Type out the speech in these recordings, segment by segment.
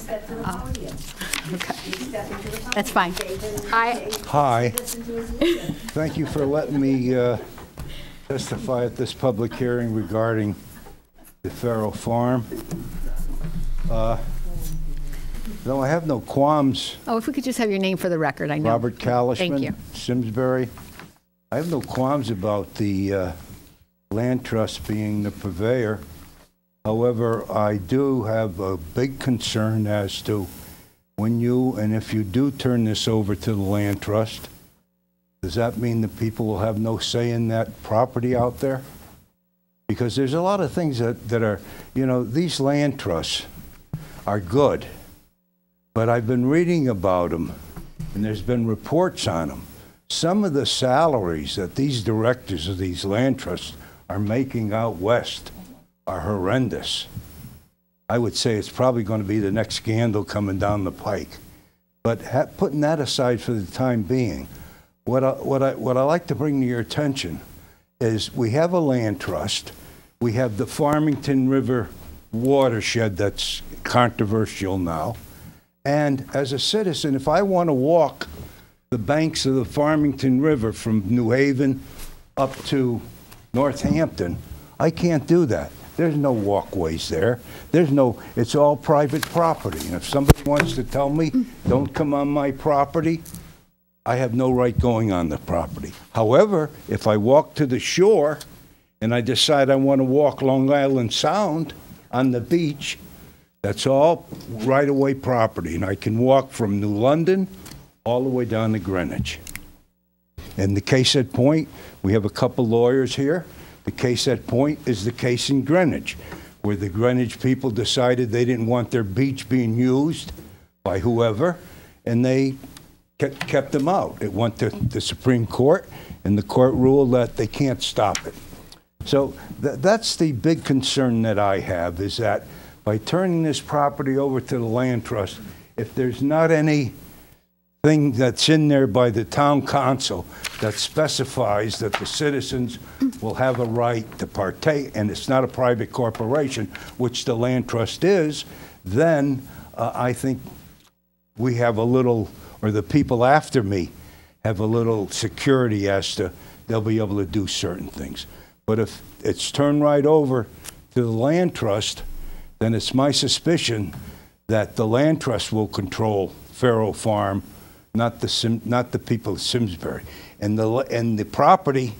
Okay. That's fine. Hi. Thank you for letting me testify at this public hearing regarding the Pharaoh Farm. Though I have no qualms. Oh, if we could just have your name for the record, I know. Robert Kalishman, Thank you. Simsbury. I have no qualms about the land trust being the purveyor. However, I do have a big concern as to when you, and if you do turn this over to the land trust, does that mean the people will have no say in that property out there? Because there's a lot of things that are, you know, these land trusts are good, but I've been reading about them, and there's been reports on them. Some of the salaries that these directors of these land trusts are making out west are horrendous. I would say it's probably going to be the next scandal coming down the pike. But putting that aside for the time being, what I like to bring to your attention is we have a land trust. We have the Farmington River watershed that's controversial now. And as a citizen, if I want to walk the banks of the Farmington River from New Haven up to Northampton, I can't do that. There's no walkways there. There's no, it's all private property. And if somebody wants to tell me, don't come on my property, I have no right going on the property. However, if I walk to the shore and I decide I want to walk Long Island Sound on the beach, that's all right-of-way property. And I can walk from New London all the way down to Greenwich. And the case at point, we have a couple lawyers here. The case at point is the case in Greenwich, where the Greenwich people decided they didn't want their beach being used by whoever, and they kept them out. It went to the Supreme Court, and the court ruled that they can't stop it. So that's the big concern that I have, is that by turning this property over to the land trust, if there's not any thing that's in there by the town council that specifies that the citizens will have a right to partake, and it's not a private corporation, which the land trust is, then I think we have a little, or the people after me have a little security as to they'll be able to do certain things. But if it's turned right over to the land trust, then it's my suspicion that the land trust will control Pharaoh Farm, not the people of Simsbury. And the property,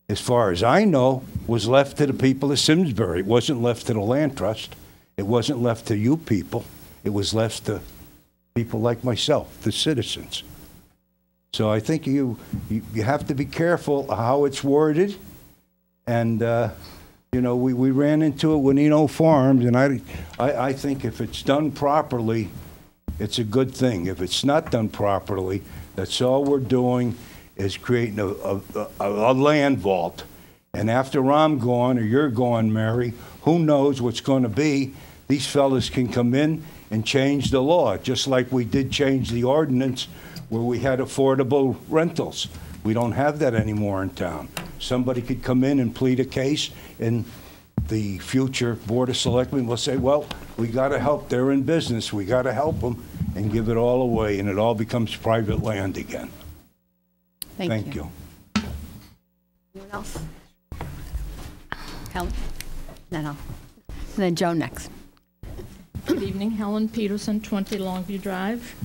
as far as I know, was left to the people of Simsbury. It wasn't left to the land trust. It wasn't left to you people. It was left to people like myself, the citizens. So I think you have to be careful how it's worded. And you know, we ran into it with Eno Farms, and I think if it's done properly, it's a good thing. If it's not done properly, that's all we're doing is creating a land vault. And after I'm gone, or you're gone, Mary, who knows what's going to be. These fellas can come in and change the law, just like we did change the ordinance where we had affordable rentals. We don't have that anymore in town. Somebody could come in and plead a case, and the future Board of Selectmen will say, well, we got to help. They're in business. We got to help them, and give it all away, and it all becomes private land again. Thank you. Anyone else? Helen? No. And then Joe next. Good evening, Helen Peterson, 20 Longview Drive.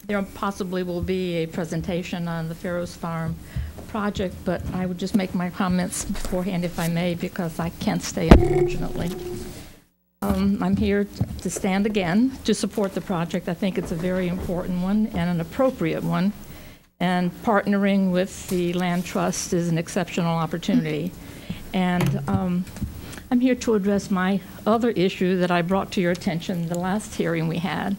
There possibly will be a presentation on the Pharaoh's Farm project, but I would just make my comments beforehand if I may, because I can't stay, unfortunately. I'm here to stand again to support the project. I think it's a very important one and an appropriate one, and partnering with the Land Trust is an exceptional opportunity. And I'm here to address my other issue that I brought to your attention the last hearing we had.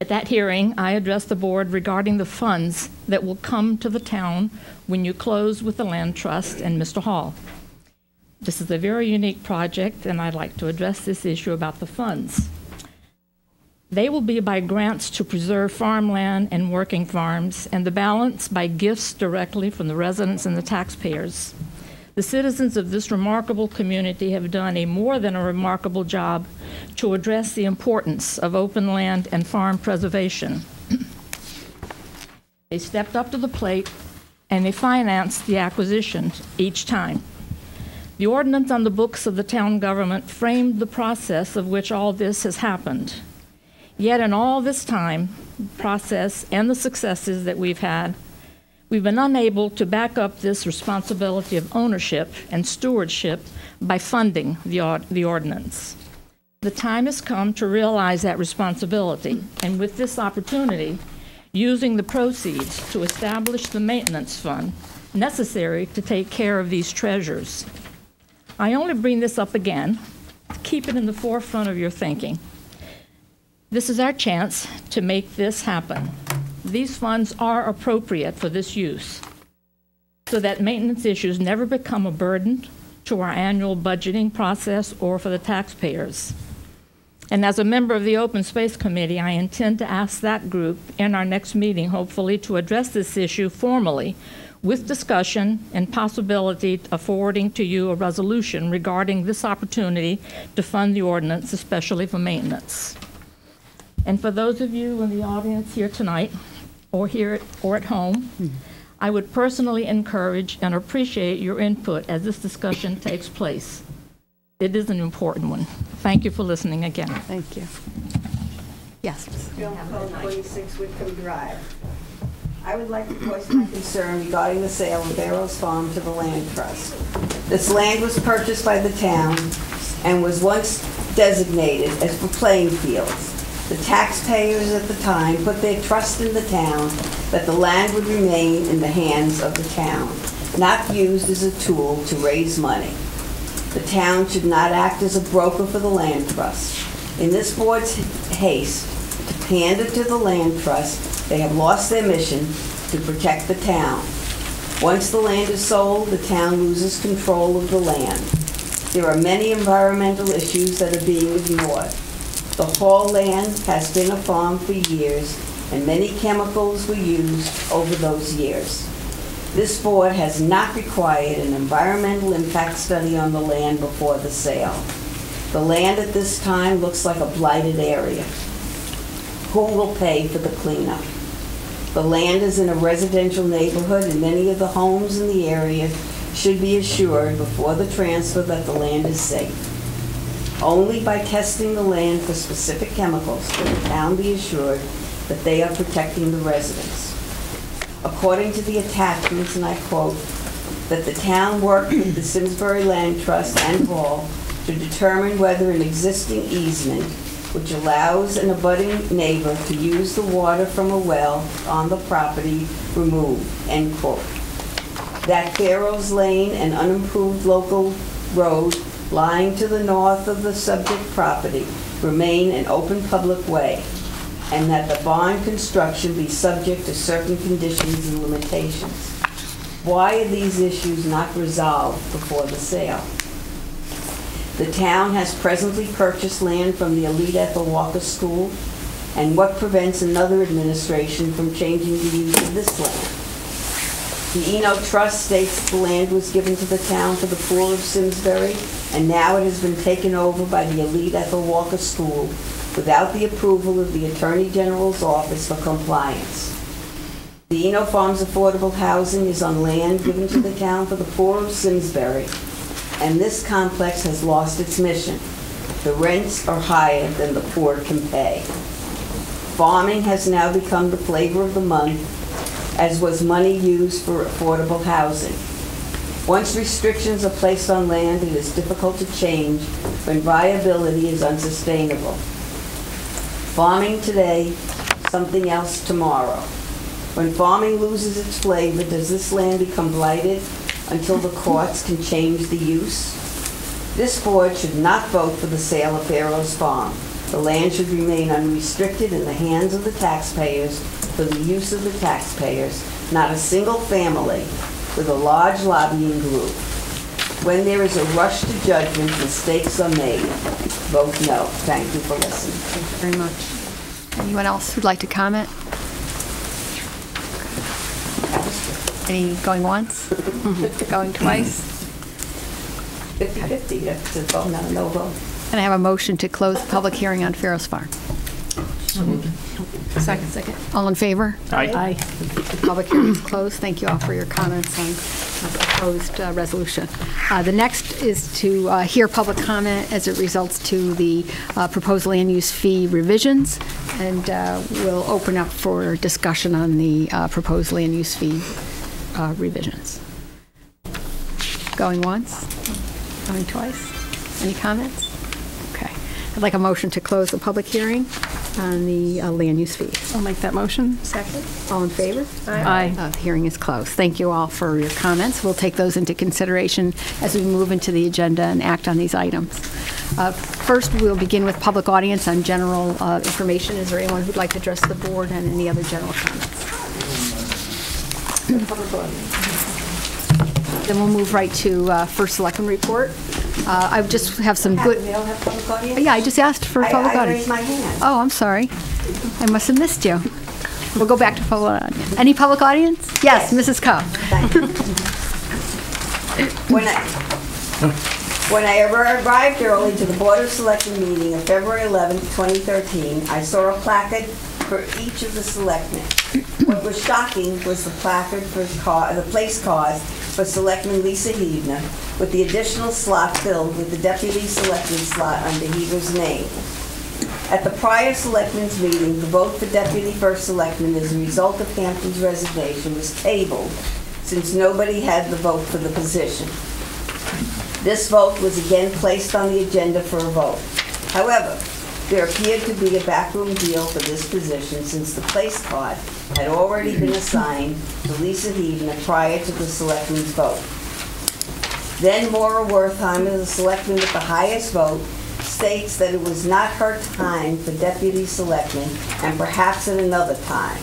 At that hearing, I addressed the board regarding the funds that will come to the town when you close with the Land Trust and Mr. Hall. This is a very unique project, and I'd like to address this issue about the funds. They will be by grants to preserve farmland and working farms, and the balance by gifts directly from the residents and the taxpayers. The citizens of this remarkable community have done a more than a remarkable job to address the importance of open land and farm preservation. They stepped up to the plate and they financed the acquisition each time. The ordinance on the books of the town government framed the process of which all this has happened. Yet in all this time, process and the successes that we've had, we've been unable to back up this responsibility of ownership and stewardship by funding the ordinance. The time has come to realize that responsibility, and with this opportunity, using the proceeds to establish the maintenance fund necessary to take care of these treasures. I only bring this up again to keep it in the forefront of your thinking. This is our chance to make this happen. These funds are appropriate for this use so that maintenance issues never become a burden to our annual budgeting process or for the taxpayers. And as a member of the Open Space Committee, I intend to ask that group in our next meeting, hopefully, to address this issue formally with discussion and possibility of forwarding to you a resolution regarding this opportunity to fund the ordinance, especially for maintenance. And for those of you in the audience here tonight, or here or at home, I would personally encourage and appreciate your input as this discussion takes place. It is an important one. Thank you for listening again. Thank you. Yes. Bill Code 26 Whitcomb Drive. I would like to voice my concern regarding the sale of Pharaoh's Farm to the Land Trust. This land was purchased by the town and was once designated as for playing fields. The taxpayers at the time put their trust in the town that the land would remain in the hands of the town, not used as a tool to raise money. The town should not act as a broker for the land trust. In this board's haste to pander to the land trust, they have lost their mission to protect the town. Once the land is sold, the town loses control of the land. There are many environmental issues that are being ignored. The whole land has been a farm for years, and many chemicals were used over those years. This board has not required an environmental impact study on the land before the sale. The land at this time looks like a blighted area. Who will pay for the cleanup? The land is in a residential neighborhood, and many of the homes in the area should be assured before the transfer that the land is safe. Only by testing the land for specific chemicals can the town be assured that they are protecting the residents. According to the attachments, and I quote, that the town worked with the Simsbury Land Trust and Wharf to determine whether an existing easement, which allows an abutting neighbor to use the water from a well on the property, removed, end quote. That Pharaoh's Lane, an unimproved local road lying to the north of the subject property, remain an open public way, and that the barn construction be subject to certain conditions and limitations. Why are these issues not resolved before the sale? The town has presently purchased land from the elite Ethel Walker School, and what prevents another administration from changing the use of this land? The Eno Trust states the land was given to the town for the poor of Simsbury, and now it has been taken over by the elite Ethel Walker School without the approval of the Attorney General's office for compliance. The Eno Farms Affordable Housing is on land given to the town for the poor of Simsbury, and this complex has lost its mission. The rents are higher than the poor can pay. Farming has now become the flavor of the month, as was money used for affordable housing. Once restrictions are placed on land, it is difficult to change when viability is unsustainable. Farming today, something else tomorrow. When farming loses its flavor, does this land become blighted until the courts can change the use? This board should not vote for the sale of Pharaoh's Farm. The land should remain unrestricted in the hands of the taxpayers for the use of the taxpayers, not a single family with a large lobbying group. When there is a rush to judgment, mistakes are made. Vote no. Thank you for listening. Thank you very much. Anyone else who'd like to comment? Any going once? Going twice? 50-50, that's a vote, not a no vote. Can I have a motion to close the public hearing on Pharaoh's Farm? Second. All in favor? Aye. The public hearing is closed. Thank you all for your comments on the proposed resolution. The next is to hear public comment as it results to the proposed land use fee revisions, and we'll open up for discussion on the proposed land use fee revisions. Going once? Going twice? Any comments? Okay. I'd like a motion to close the public hearing on the land use fees. I'll make that motion. Second. All in favor? Aye. The hearing is closed. Thank you all for your comments. We'll take those into consideration as we move into the agenda and act on these items. First, we'll begin with public audience on general information. Is there anyone who'd like to address the board and any other general comments? Public audience. Then we'll move right to first Selectmen report. I just have some good... We don't have public audience? Yeah, I just asked for public I audience. raised my hand. Oh, I'm sorry. I must have missed you. We'll go back to public audience. Any public audience? Yes, Mrs. Coe. Thank you. When I arrived early to the Board of Selectmen meeting of February 11th, 2013, I saw a placard for each of the selectmen. What was shocking was the placard for the place cards for Selectman Lisa Heavner, with the additional slot filled with the Deputy Selectman slot under Heavner's name. At the prior Selectmen's meeting, the vote for Deputy First Selectman as a result of Hampton's resignation was tabled, since nobody had the vote for the position. This vote was again placed on the agenda for a vote. However, there appeared to be a backroom deal for this position, since the place card had already been assigned to Lisa Heavner prior to the Selectmen's vote. Then Maura Wertheimer, the Selectman with the highest vote, states that it was not her time for Deputy Selectman, and perhaps at another time.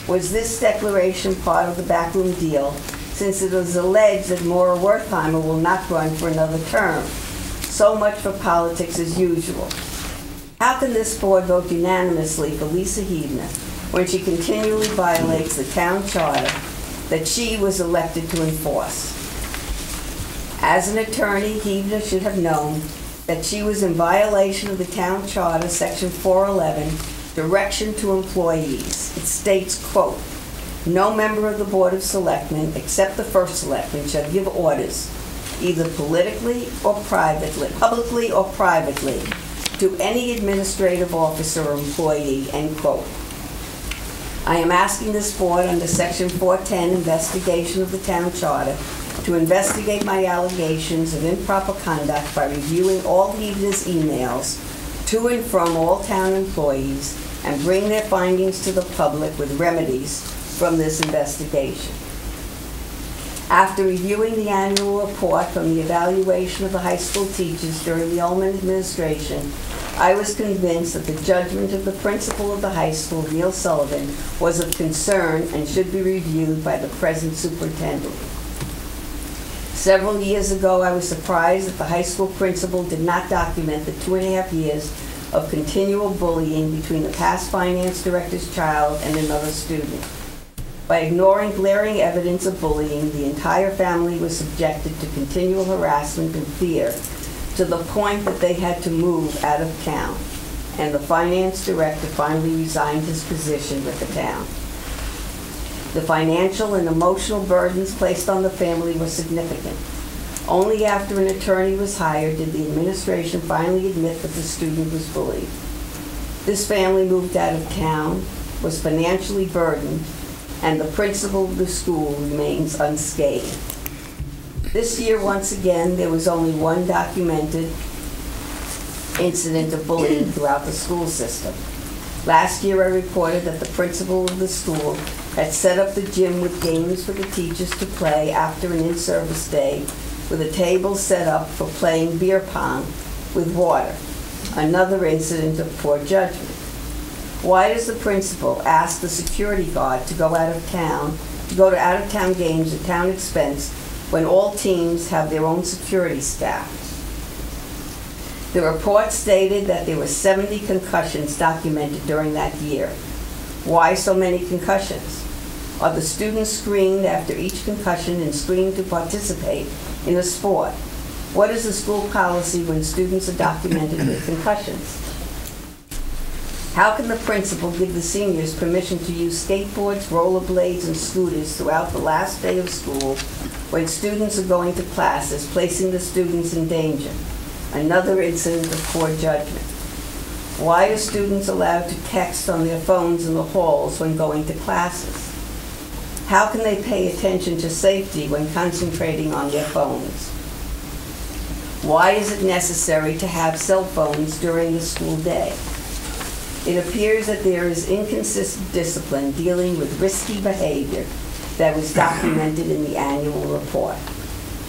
Was this declaration part of the backroom deal, since it was alleged that Maura Wertheimer will not run for another term? So much for politics as usual. How can this board vote unanimously for Lisa Heavner when she continually violates the town charter that she was elected to enforce? As an attorney, Heavner should have known that she was in violation of the town charter, section 411, direction to employees. It states, quote, "No member of the Board of Selectmen, except the first selectman, shall give orders, either publicly or privately, to any administrative officer or employee," end quote. I am asking this board under section 410, investigation of the town charter, to investigate my allegations of improper conduct by reviewing all Heavner's emails to and from all town employees and bring their findings to the public with remedies from this investigation. After reviewing the annual report from the evaluation of the high school teachers during the Ullman administration, I was convinced that the judgment of the principal of the high school, Neil Sullivan, was of concern and should be reviewed by the present superintendent. Several years ago, I was surprised that the high school principal did not document the 2.5 years of continual bullying between the past finance director's child and another student. By ignoring glaring evidence of bullying, the entire family was subjected to continual harassment and fear, to the point that they had to move out of town, and the finance director finally resigned his position with the town. The financial and emotional burdens placed on the family were significant. Only after an attorney was hired did the administration finally admit that the student was bullied. This family moved out of town, was financially burdened, and the principal of the school remains unscathed. This year, once again, there was only one documented incident of bullying throughout the school system. Last year, I reported that the principal of the school had set up the gym with games for the teachers to play after an in-service day, with a table set up for playing beer pong with water. Another incident of poor judgment. Why does the principal ask the security guard to go to out-of-town games at town expense when all teams have their own security staff? The report stated that there were 70 concussions documented during that year. Why so many concussions? Are the students screened after each concussion and screened to participate in a sport? What is the school policy when students are documented with concussions? How can the principal give the seniors permission to use skateboards, rollerblades, and scooters throughout the last day of school when students are going to classes, placing the students in danger? Another incident of poor judgment. Why are students allowed to text on their phones in the halls when going to classes? How can they pay attention to safety when concentrating on their phones? Why is it necessary to have cell phones during the school day? It appears that there is inconsistent discipline dealing with risky behavior that was documented in the annual report.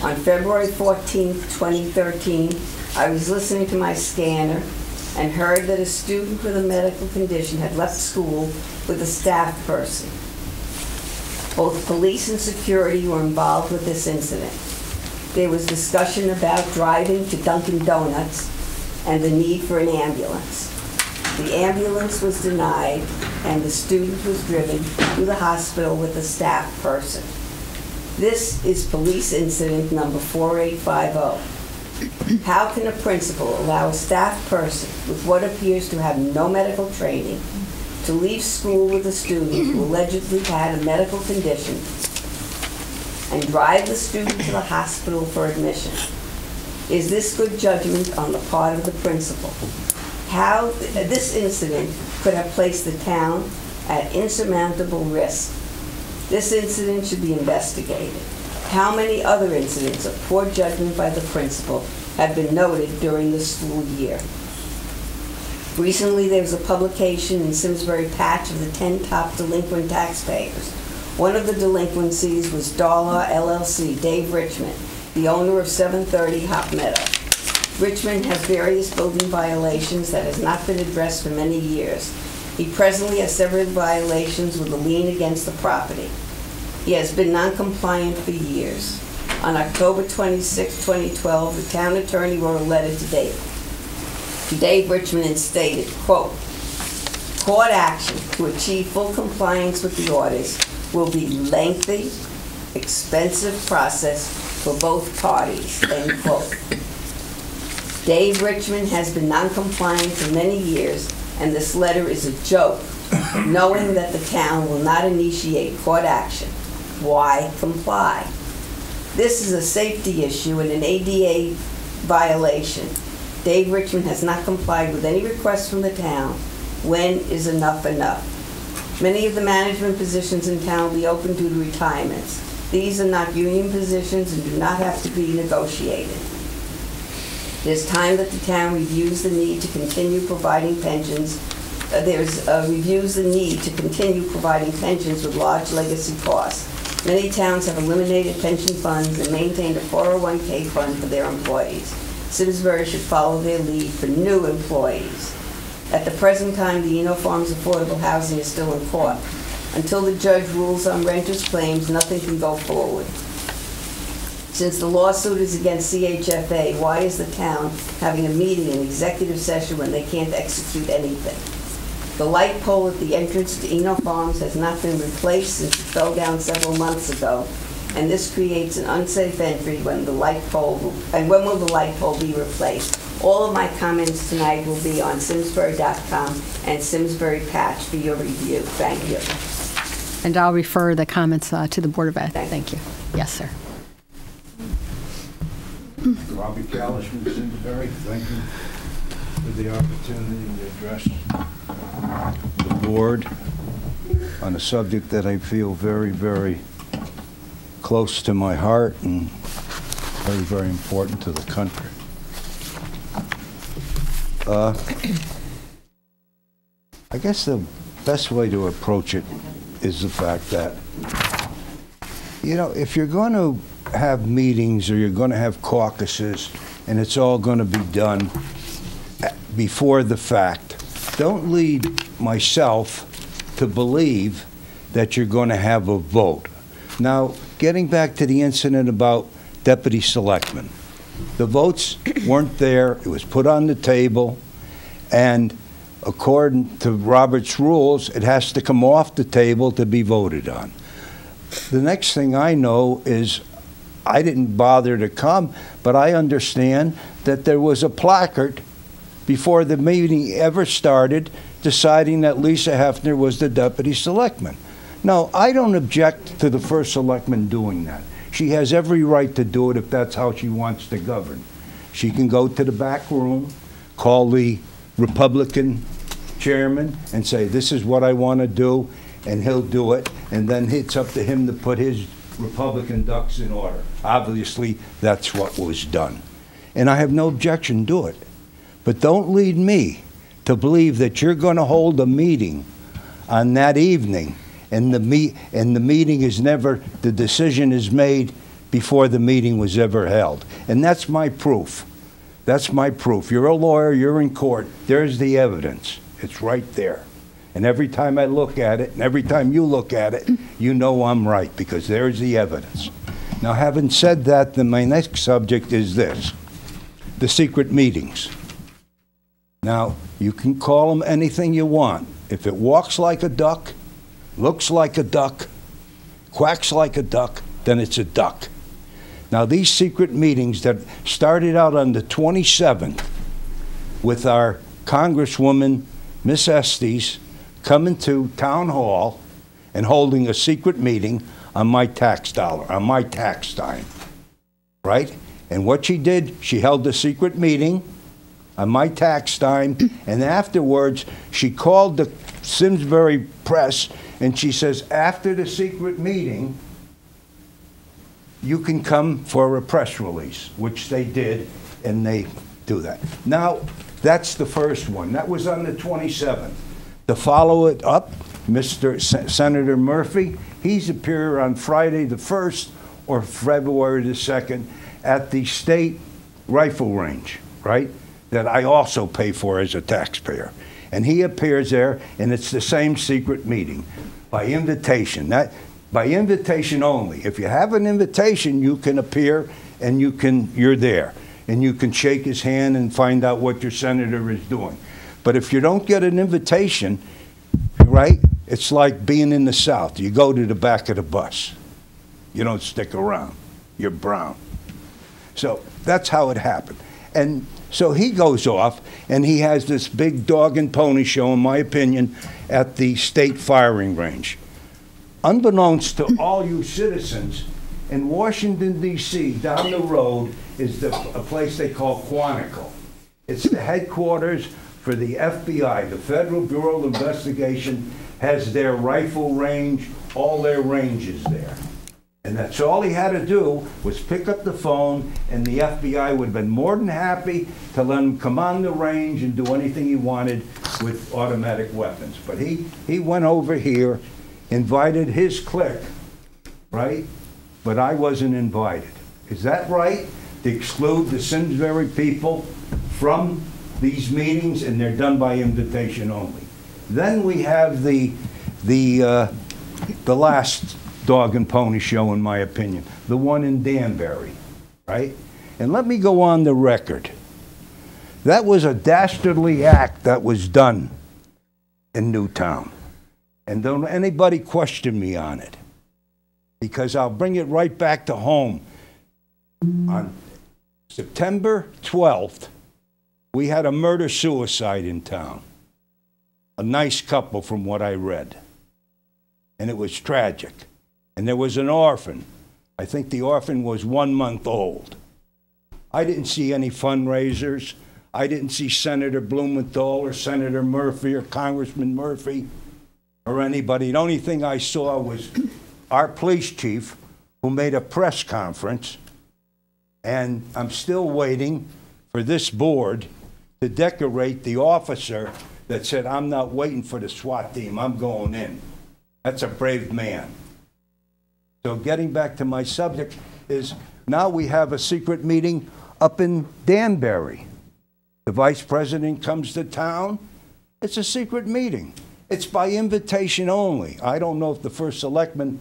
On February 14, 2013, I was listening to my scanner and heard that a student with a medical condition had left school with a staff person. Both police and security were involved with this incident. There was discussion about driving to Dunkin' Donuts and the need for an ambulance. The ambulance was denied, and the student was driven to the hospital with a staff person. This is police incident number 4850. How can a principal allow a staff person with what appears to have no medical training to leave school with a student who allegedly had a medical condition and drive the student to the hospital for admission? Is this good judgment on the part of the principal? How this incident could have placed the town at insurmountable risk. This incident should be investigated. How many other incidents of poor judgment by the principal have been noted during the school year? Recently, there was a publication in Simsbury Patch of the 10 top delinquent taxpayers. One of the delinquencies was Darla LLC, Dave Richmond, the owner of 730 Hop Meadow. Richmond has various building violations that has not been addressed for many years. He presently has several violations with a lien against the property. He has been non-compliant for years. On October 26, 2012, the town attorney wrote a letter to Dave Richmond and stated, quote, "Court action to achieve full compliance with the orders will be lengthy, expensive process for both parties," end quote. Dave Richmond has been non-compliant for many years, and this letter is a joke, knowing that the town will not initiate court action. Why comply? This is a safety issue and an ADA violation. Dave Richmond has not complied with any requests from the town. When is enough enough? Many of the management positions in town will be open due to retirements. These are not union positions and do not have to be negotiated. It is time that the town reviews the need to continue providing pensions. Reviews the need to continue providing pensions with large legacy costs. Many towns have eliminated pension funds and maintained a 401k fund for their employees. Simsbury should follow their lead for new employees. At the present time, the Eno Farms affordable housing is still in court. Until the judge rules on renters' claims, nothing can go forward. Since the lawsuit is against CHFA, why is the town having a meeting in executive session when they can't execute anything? The light pole at the entrance to Eno Farms has not been replaced since it fell down several months ago, and this creates an unsafe entry when will the light pole be replaced? All of my comments tonight will be on Simsbury.com and Simsbury Patch for your review. Thank you. And I'll refer the comments to the Board of Ed. Thank you. Yes, sir. Robbie Callish from Simsbury, thank you for the opportunity to address the board on a subject that I feel very, very close to my heart and very, very important to the country. I guess the best way to approach it is the fact that, you know, if you're going to have meetings or you're going to have caucuses and it's all going to be done before the fact, don't lead myself to believe that you're going to have a vote. Now, getting back to the incident about deputy selectmen, the votes weren't there. It was put on the table, and according to Robert's rules, it has to come off the table to be voted on. The next thing I know is I didn't bother to come, but I understand that there was a placard before the meeting ever started deciding that Lisa Hefner was the deputy selectman. Now, I don't object to the first selectman doing that. She has every right to do it if that's how she wants to govern. She can go to the back room, call the Republican chairman and say, this is what I want to do, and he'll do it, and then it's up to him to put his Republican ducks in order. Obviously, that's what was done. And I have no objection to it. But don't lead me to believe that you're going to hold a meeting on that evening and the meeting is never, the decision is made before the meeting was ever held. And that's my proof. That's my proof. You're a lawyer, you're in court, there's the evidence. It's right there. And every time I look at it, and every time you look at it, you know I'm right, because there's the evidence. Now, having said that, then my next subject is this, the secret meetings. Now, you can call them anything you want. If it walks like a duck, looks like a duck, quacks like a duck, then it's a duck. Now, these secret meetings that started out on the 27th with our Congresswoman, Miss Estes, coming to Town Hall and holding a secret meeting on my tax dollar, on my tax time, right? And what she did, she held a secret meeting on my tax time, and afterwards, she called the Simsbury press, and she says, after the secret meeting, you can come for a press release, which they did, and they do that. Now, that's the first one. That was on the 27th. To follow it up, Senator Murphy, he's appeared on Friday the 1st or February the 2nd at the state rifle range, right, that I also pay for as a taxpayer. And he appears there, and it's the same secret meeting by invitation. By invitation only. If you have an invitation, you can appear and you're there. And you can shake his hand and find out what your senator is doing. But if you don't get an invitation, right, it's like being in the South. You go to the back of the bus. You don't stick around. You're brown. So that's how it happened. And so he goes off, and he has this big dog and pony show, in my opinion, at the state firing range. Unbeknownst to all you citizens, in Washington, D.C., down the road is a place they call Quantico. It's the headquarters for the FBI. The Federal Bureau of Investigation has their rifle range, all their ranges there. And that's all he had to do was pick up the phone, and the FBI would have been more than happy to let him come on the range and do anything he wanted with automatic weapons. But he went over here, invited his clique, right? But I wasn't invited. Is that right? To exclude the Simsbury people from these meetings, and they're done by invitation only. Then we have the last dog and pony show, in my opinion, the one in Danbury, right? And let me go on the record. That was a dastardly act that was done in Newtown. And don't anybody question me on it, because I'll bring it right back to home. On September 12th, we had a murder-suicide in town. A nice couple, from what I read. And it was tragic. And there was an orphan. I think the orphan was 1 month old. I didn't see any fundraisers. I didn't see Senator Blumenthal or Senator Murphy or Congressman Murphy or anybody. The only thing I saw was our police chief, who made a press conference, and I'm still waiting for this board to decorate the officer that said, I'm not waiting for the SWAT team, I'm going in. That's a brave man. So getting back to my subject is, now we have a secret meeting up in Danbury. The vice president comes to town. It's a secret meeting. It's by invitation only. I don't know if the first selectman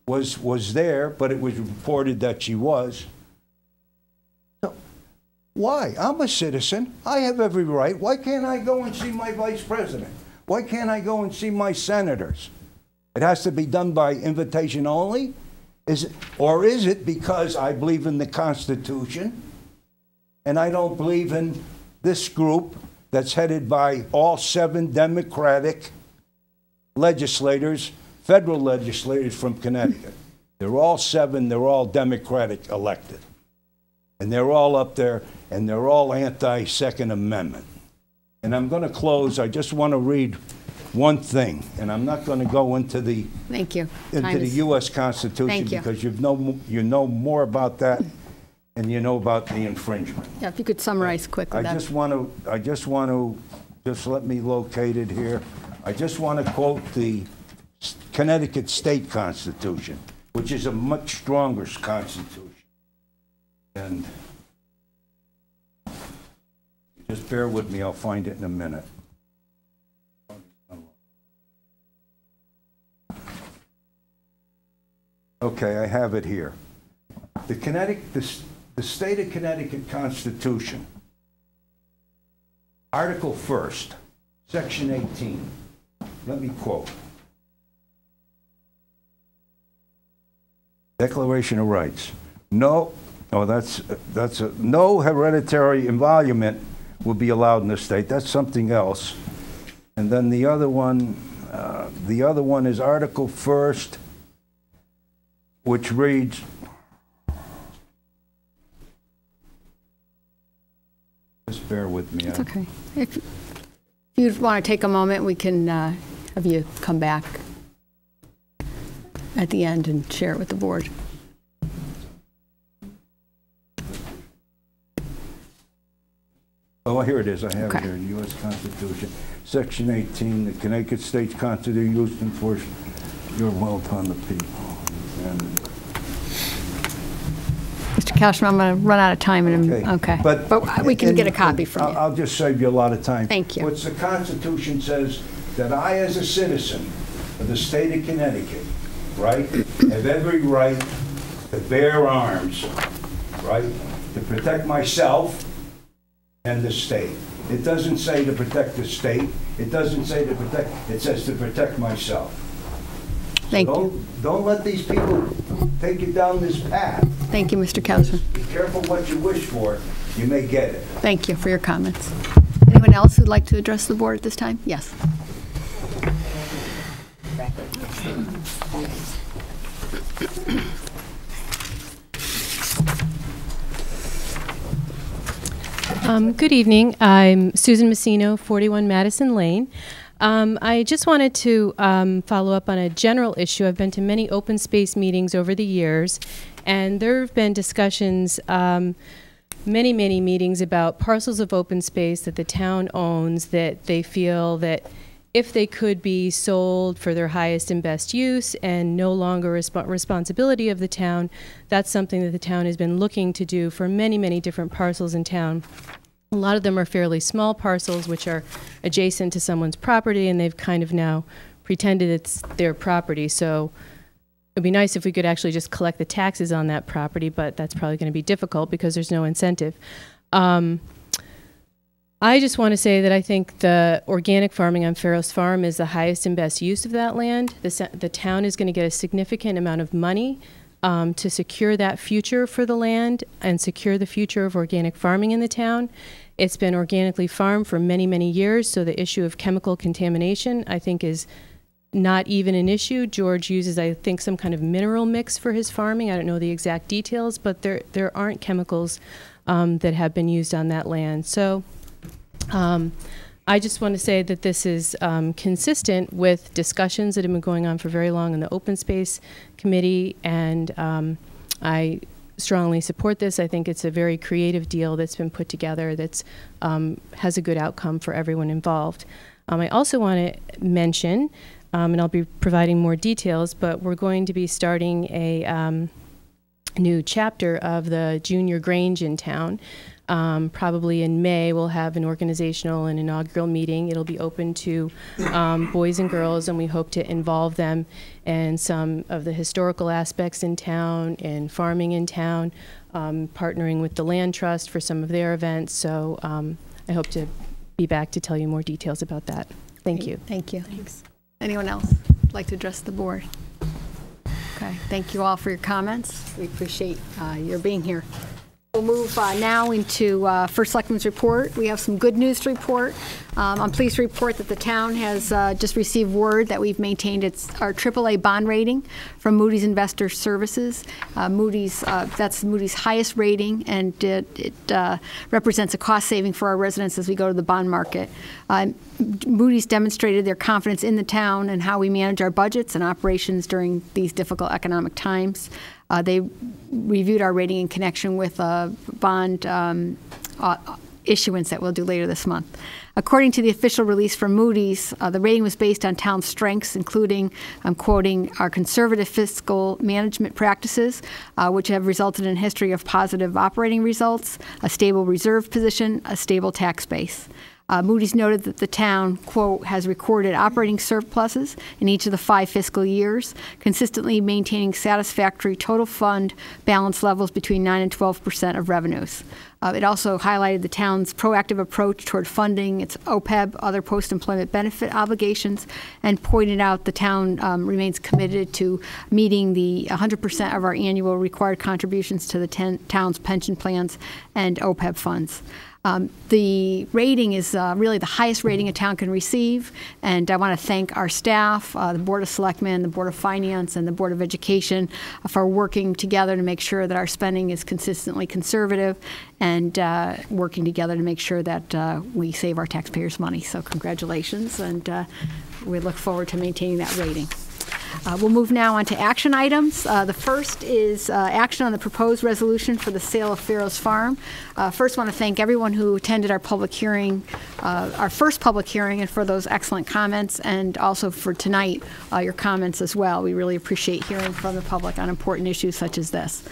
was there, but it was reported that she was. So, why? I'm a citizen. I have every right. Why can't I go and see my vice president? Why can't I go and see my senators? It has to be done by invitation only? Or is it because I believe in the Constitution and I don't believe in this group that's headed by all 7 Democratic legislators, federal legislators from Connecticut? They're all 7, they're all Democratic elected. And they're all up there, and they're all anti-Second Amendment. And I'm going to close. I just want to read one thing, and I'm not going to go into the Thank you. into the U.S. Constitution Thank you. because you know more about that, and you know about the infringement. Yeah, if you could summarize quickly. I just want to let me locate it here. I just want to quote the Connecticut State Constitution, which is a much stronger constitution. And just bear with me, I'll find it in a minute. Okay, I have it here. The State of Connecticut Constitution, Article 1st, Section 18. Let me quote. Declaration of Rights. No hereditary emolument will be allowed in the state. That's something else. And then the other one is Article 1st, which reads, just bear with me. It's okay. If you want to take a moment, we can have you come back at the end and share it with the board. Oh, here it is. I have Okay. it here. The U.S. Constitution, Section 18, the Connecticut States Constitution used to enforce your will upon the people. And Mr. Cashman, I'm going to run out of time. Okay. But we can get a copy from you. I'll just save you a lot of time. Thank you. What the Constitution says, that I, as a citizen of the state of Connecticut, right, have every right to bear arms, right, to protect myself and the state. It doesn't say to protect the state. It doesn't say to protect, it says to protect myself. Thank you. Don't let these people take you down this path. Thank you, Mr. Cashman. Be careful what you wish for. You may get it. Thank you for your comments. Anyone else who'd like to address the board at this time? Yes. Good evening. I'm Susan Messino, 41 Madison Lane. I just wanted to follow up on a general issue. I've been to many open space meetings over the years, and there have been discussions, many meetings about parcels of open space that the town owns that they feel that if they could be sold for their highest and best use and no longer responsibility of the town, that's something that the town has been looking to do for many different parcels in town. A lot of them are fairly small parcels which are adjacent to someone's property, and they've kind of now pretended it's their property. So it would be nice if we could actually just collect the taxes on that property, but that's probably going to be difficult because there's no incentive. I just want to say that I think the organic farming on Pharaoh's farm is the highest and best use of that land. The town is going to get a significant amount of money to secure that future for the land and secure the future of organic farming in the town. It's been organically farmed for many years, so the issue of chemical contamination, I think, is not even an issue. George uses, I think, some kind of mineral mix for his farming. I don't know the exact details, but there aren't chemicals that have been used on that land. So I just want to say that this is consistent with discussions that have been going on for very long in the Open Space Committee, and I strongly support this. I think it's a very creative deal that's been put together that's has a good outcome for everyone involved. I also want to mention, and I'll be providing more details, but we're going to be starting a new chapter of the Junior Grange in town. Probably in May, we'll have an organizational and inaugural meeting. It'll be open to boys and girls, and we hope to involve them in some of the historical aspects in town and farming in town, partnering with the Land Trust for some of their events. So I hope to be back to tell you more details about that. Thank you. Thank you. Thanks. Anyone else like to address the board? Okay, thank you all for your comments. We appreciate your being here. We'll move now into First Selectmen's report. We have some good news to report. I'm pleased to report that the town has just received word that we've maintained our AAA bond rating from Moody's Investor Services. That's Moody's highest rating, and it represents a cost saving for our residents as we go to the bond market. Moody's demonstrated their confidence in the town and how we manage our budgets and operations during these difficult economic times. They reviewed our rating in connection with a bond issuance that we'll do later this month. According to the official release from Moody's, the rating was based on town strengths, including, I'm quoting, our conservative fiscal management practices, which have resulted in a history of positive operating results, a stable reserve position, a stable tax base. Moody's noted that the town, quote, has recorded operating surpluses in each of the 5 fiscal years, consistently maintaining satisfactory total fund balance levels between 9 and 12% of revenues. It also highlighted the town's proactive approach toward funding its OPEB, other post-employment benefit obligations, and pointed out the town remains committed to meeting the 100% of our annual required contributions to the town's pension plans and OPEB funds. The rating is really the highest rating a town can receive, and I want to thank our staff, the Board of Selectmen, the Board of Finance, and the Board of Education for working together to make sure that our spending is consistently conservative and working together to make sure that we save our taxpayers' money. So congratulations, and we look forward to maintaining that rating. We'll move now on to action items. The first is action on the proposed resolution for the sale of Pharaoh's Farm. First, I want to thank everyone who attended our public hearing, our first public hearing, and for those excellent comments, and also for tonight, your comments as well. We really appreciate hearing from the public on important issues such as this.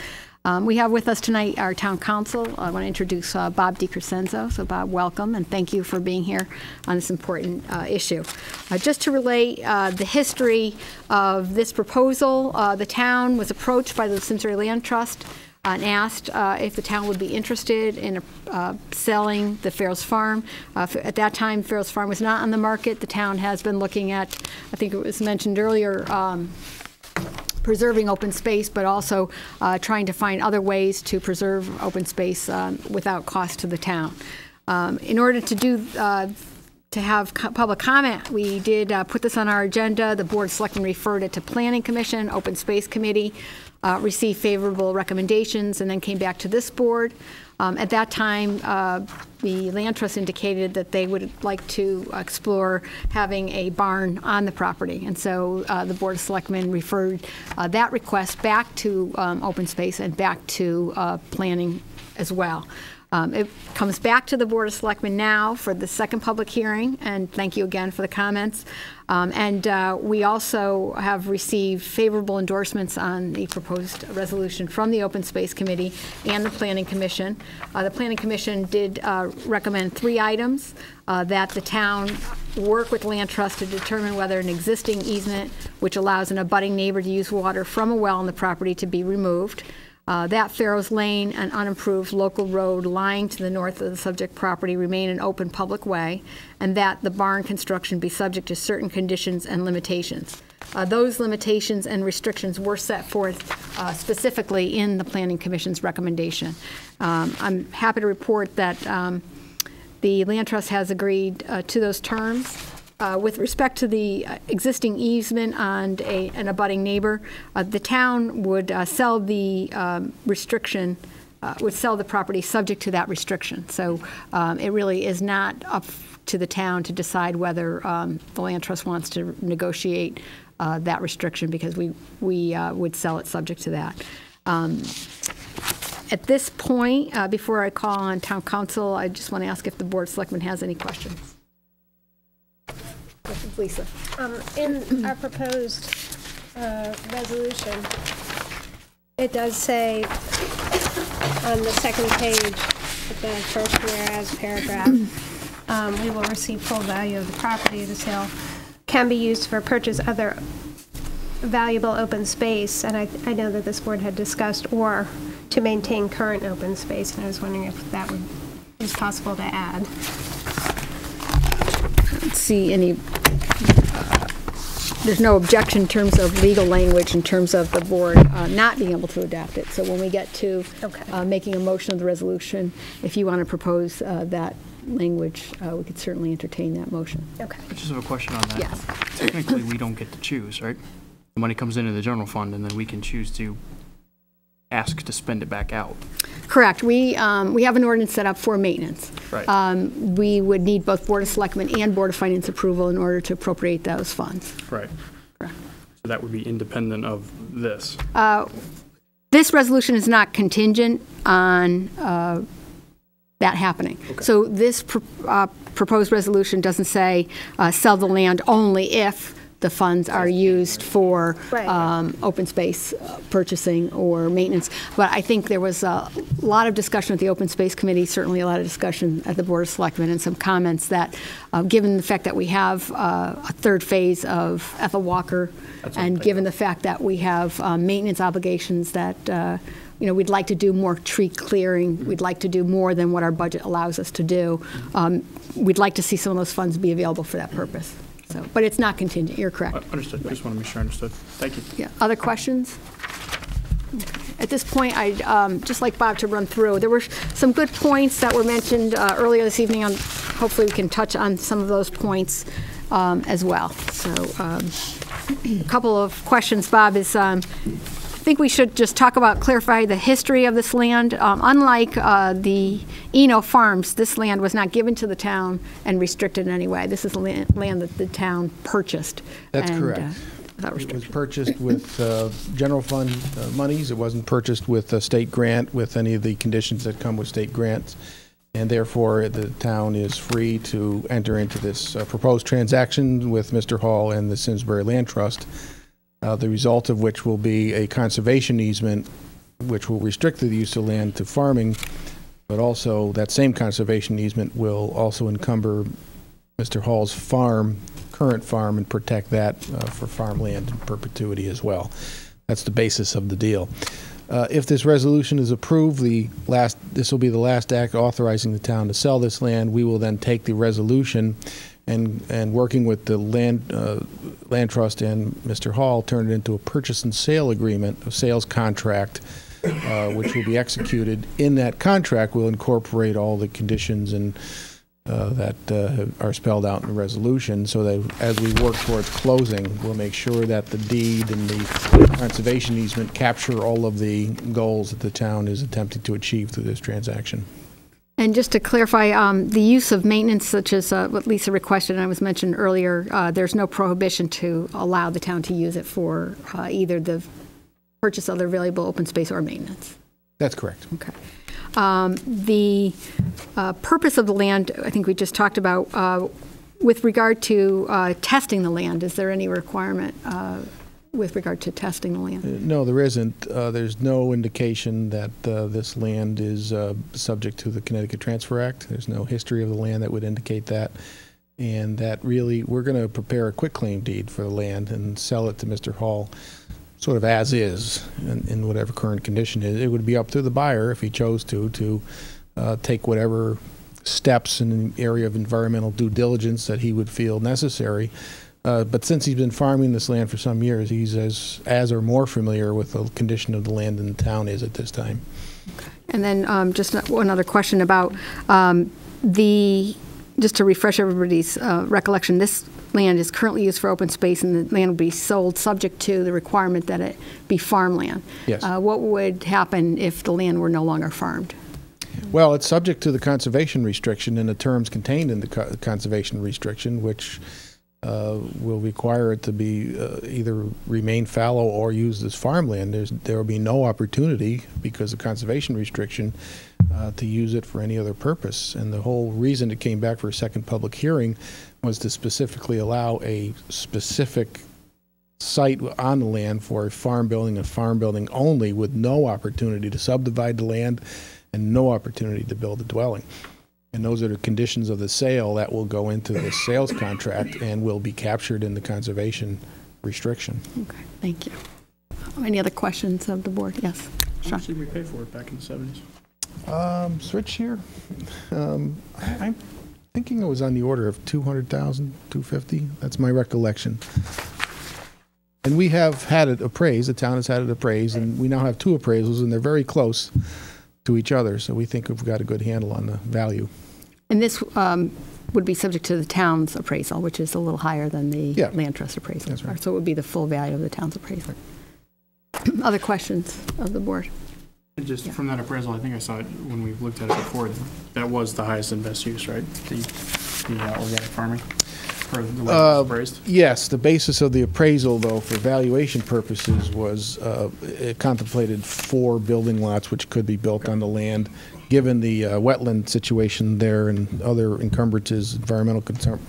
We have with us tonight our town council. I want to introduce Bob DiCrescenzo. So Bob, welcome, and thank you for being here on this important issue. Just to relate the history of this proposal, the town was approached by the Simsbury Land Trust and asked if the town would be interested in selling the Pharaoh's Farm. At that time, Pharaoh's Farm was not on the market. The town has been looking at, I think it was mentioned earlier, preserving open space, but also trying to find other ways to preserve open space without cost to the town. In order to have public comment, we did put this on our agenda. The Board of Selectmen referred it to Planning Commission, Open Space Committee, received favorable recommendations, and then came back to this board. At that time, the Land Trust indicated that they would like to explore having a barn on the property. And so the Board of Selectmen referred that request back to Open Space and back to Planning as well. It comes back to the Board of Selectmen now for the second public hearing, and thank you again for the comments. We also have received favorable endorsements on the proposed resolution from the Open Space Committee and the Planning Commission. The Planning Commission did recommend 3 items: that the town work with Land Trust to determine whether an existing easement, which allows an abutting neighbor to use water from a well on the property, to be removed. That Pharaoh's Lane, an unimproved local road lying to the north of the subject property, remain an open public way, and that the barn construction be subject to certain conditions and limitations. Those limitations and restrictions were set forth specifically in the Planning Commission's recommendation. I'm happy to report that the Land Trust has agreed to those terms. With respect to the existing easement on an abutting neighbor, the town would sell the restriction, would sell the property subject to that restriction. So it really is not up to the town to decide whether the Land Trust wants to negotiate that restriction, because we would sell it subject to that. At this point, before I call on town council, I just want to ask if the Board of Selectmen has any questions. Lisa. In our proposed resolution, it does say on the second page, at the first whereas paragraph, we will receive full value of the property. The sale can be used for purchase other valuable open space, and I know that this board had discussed, or to maintain current open space, and I was wondering if that is possible to add. I don't see any there's no objection in terms of legal language, in terms of the board not being able to adopt it. So when we get to making a motion of the resolution, if you want to propose that language, we could certainly entertain that motion. Okay. I just have a question on that. Yes. Technically, we don't get to choose, right? The money comes into the general fund, and then we can choose to ask to spend it back out. Correct. We have an ordinance set up for maintenance. Right. We would need both Board of Selectmen and Board of Finance approval in order to appropriate those funds. Right. Correct. So that would be independent of this. This resolution is not contingent on that happening. Okay. So this proposed resolution doesn't say sell the land only if the funds are used for open space purchasing or maintenance. But I think there was a lot of discussion at the Open Space Committee, certainly a lot of discussion at the Board of Selectmen, and some comments that, given the fact that we have a third phase of Ethel Walker, and given the fact that we have maintenance obligations that we'd like to do more tree clearing. We'd like to do more than what our budget allows us to do. We'd like to see some of those funds be available for that purpose. So, but it's not contingent. You're correct. Understood. Just want to make sure I understood. Thank you. Yeah. Other questions? Okay. At this point, I'd just like Bob to run through. There were some good points that were mentioned earlier this evening. Hopefully we can touch on some of those points as well. So a couple of questions, Bob, is I think we should just talk about, clarify the history of this land. Unlike the Eno Farms, this land was not given to the town and restricted in any way. This is land that the town purchased. That's correct. It was purchased with general fund monies. It wasn't purchased with a state grant with any of the conditions that come with state grants. And therefore, the town is free to enter into this proposed transaction with Mr. Hall and the Simsbury Land Trust. The result of which will be a conservation easement, which will restrict the use of land to farming, but also that same conservation easement will also encumber Mr. Hall's current farm, and protect that for farmland in perpetuity as well. That's the basis of the deal. If this resolution is approved, this will be the last act authorizing the town to sell this land. We will then take the resolution and working with the land trust and Mr. Hall, turn it into a purchase and sale agreement, a sales contract, which will be executed. In that contract, we'll incorporate all the conditions and that are spelled out in the resolution, so that as we work towards closing, we'll make sure that the deed and the conservation easement capture all of the goals that the town is attempting to achieve through this transaction. And just to clarify, the use of maintenance, such as what Lisa requested and I was mentioned earlier, there's no prohibition to allow the town to use it for either the purchase of other valuable open space or maintenance. That's correct. Okay. The purpose of the land, I think we just talked about, with regard to testing the land, is there any requirement with regard to testing the land? No, there isn't. There's no indication that this land is subject to the Connecticut Transfer Act. There's no history of the land that would indicate that. And that really, we're going to prepare a quitclaim deed for the land and sell it to Mr. Hall sort of as is, in whatever current condition is. It would be up to the buyer, if he chose to take whatever steps in the area of environmental due diligence that he would feel necessary. But since he's been farming this land for some years, he's as or more familiar with the condition of the land than the town is at this time. Okay. And then just one other question about just to refresh everybody's recollection, this land is currently used for open space, and the land will be sold subject to the requirement that it be farmland. Yes. What would happen if the land were no longer farmed? Well, it's subject to the conservation restriction and the terms contained in the conservation restriction, which will require it to be either remain fallow or used as farmland. There will be no opportunity, because of conservation restriction, to use it for any other purpose. And the whole reason it came back for a second public hearing was to specifically allow a specific site on the land for a farm building only, with no opportunity to subdivide the land and no opportunity to build a dwelling. And those are the conditions of the sale that will go into the sales contract and will be captured in the conservation restriction. Okay, thank you. Any other questions of the board? Yes, How much did we pay for it back in the 70s? Switch here. I'm thinking it was on the order of $200,000, $250,000. That's my recollection. And we have had it appraised, the town has had it appraised, and we now have 2 appraisals, and they're very close to each other, so we think we've got a good handle on the value. And this would be subject to the town's appraisal, which is a little higher than the land trust appraisal. That's right. So it would be the full value of the town's appraisal. Other questions of the board? Just from that appraisal, I think I saw it when we looked at it before, that was the highest and best use, right? The organic farming, or the way it was appraised? Yes, the basis of the appraisal, though, for valuation purposes was, it contemplated 4 building lots which could be built on the land. Given the wetland situation there and other encumbrances, environmental concern,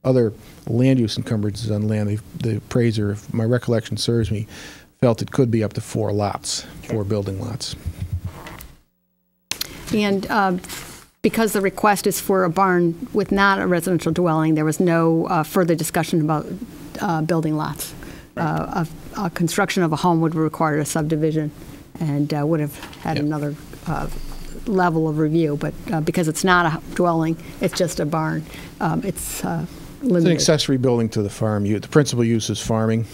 other land use encumbrances on land, the appraiser, if my recollection serves me, felt it could be up to 4 lots, 4 building lots. And because the request is for a barn with not a residential dwelling, there was no further discussion about building lots. Construction of a home would require a subdivision and would have had another level of review, but because it's not a dwelling, it's just a barn, it's limited. It's an accessory building to the farm. The principal use is farming.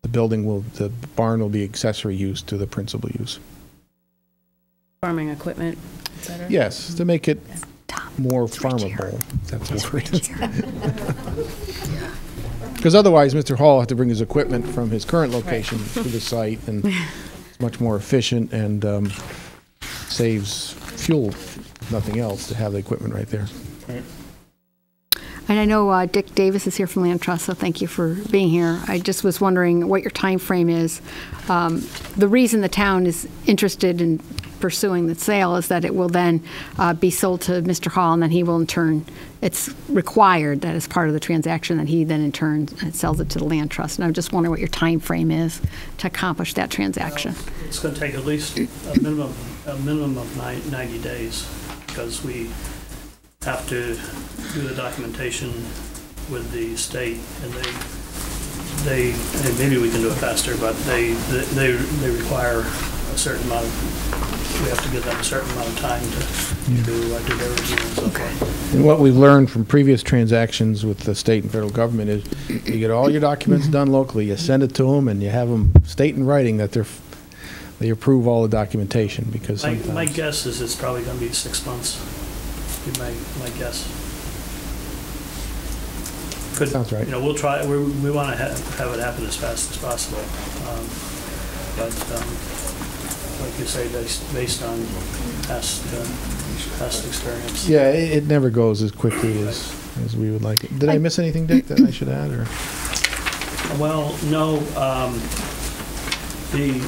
The barn will be accessory use to the principal use. Farming equipment, et cetera? Yes, to make it more farmable. That's the word. Because otherwise, Mr. Hall will have to bring his equipment from his current location to the site, and it's much more efficient and saves fuel, if nothing else, to have the equipment right there. Right. And I know Dick Davis is here from Land Trust, so thank you for being here. I just was wondering what your time frame is. The reason the town is interested in pursuing the sale is that it will then be sold to Mr. Hall, and then he will in turn, it's required that as part of the transaction that he then in turn sells it to the Land Trust. And I'm just wondering what your time frame is to accomplish that transaction. It's going to take at least a minimum of 90 days, because we have to do the documentation with the state, and they and maybe we can do it faster, but they require a certain amount of, we have to give them a certain amount of time to do their review and so forth. And what we've learned from previous transactions with the state and federal government is you get all your documents done locally, you send it to them, and you have them state in writing that they approve all the documentation, because my guess is it's probably going to be 6 months. My guess. Sounds right. We'll try. We want to have it happen as fast as possible, but like you say, based on past experience. Yeah, it never goes as quickly as we would like it. Did I miss anything, Dick, that I should add? Or? Well, no. The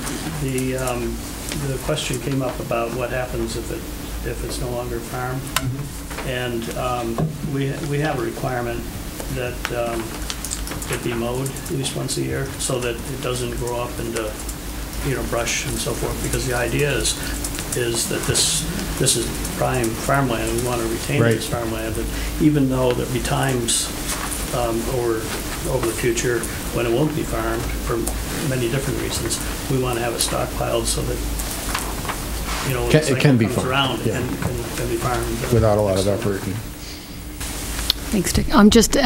question came up about what happens if it's no longer farmed, and we have a requirement that it be mowed at least once a year, so that it doesn't grow up into brush and so forth. Because the idea is that this is prime farmland. We want to retain it as farmland, and even though there'll be times over the future when it won't be farmed for many different reasons, we want to have it stockpiled so that it can be farmed around and can be farmed without a lot of effort. Thanks, Dick. Just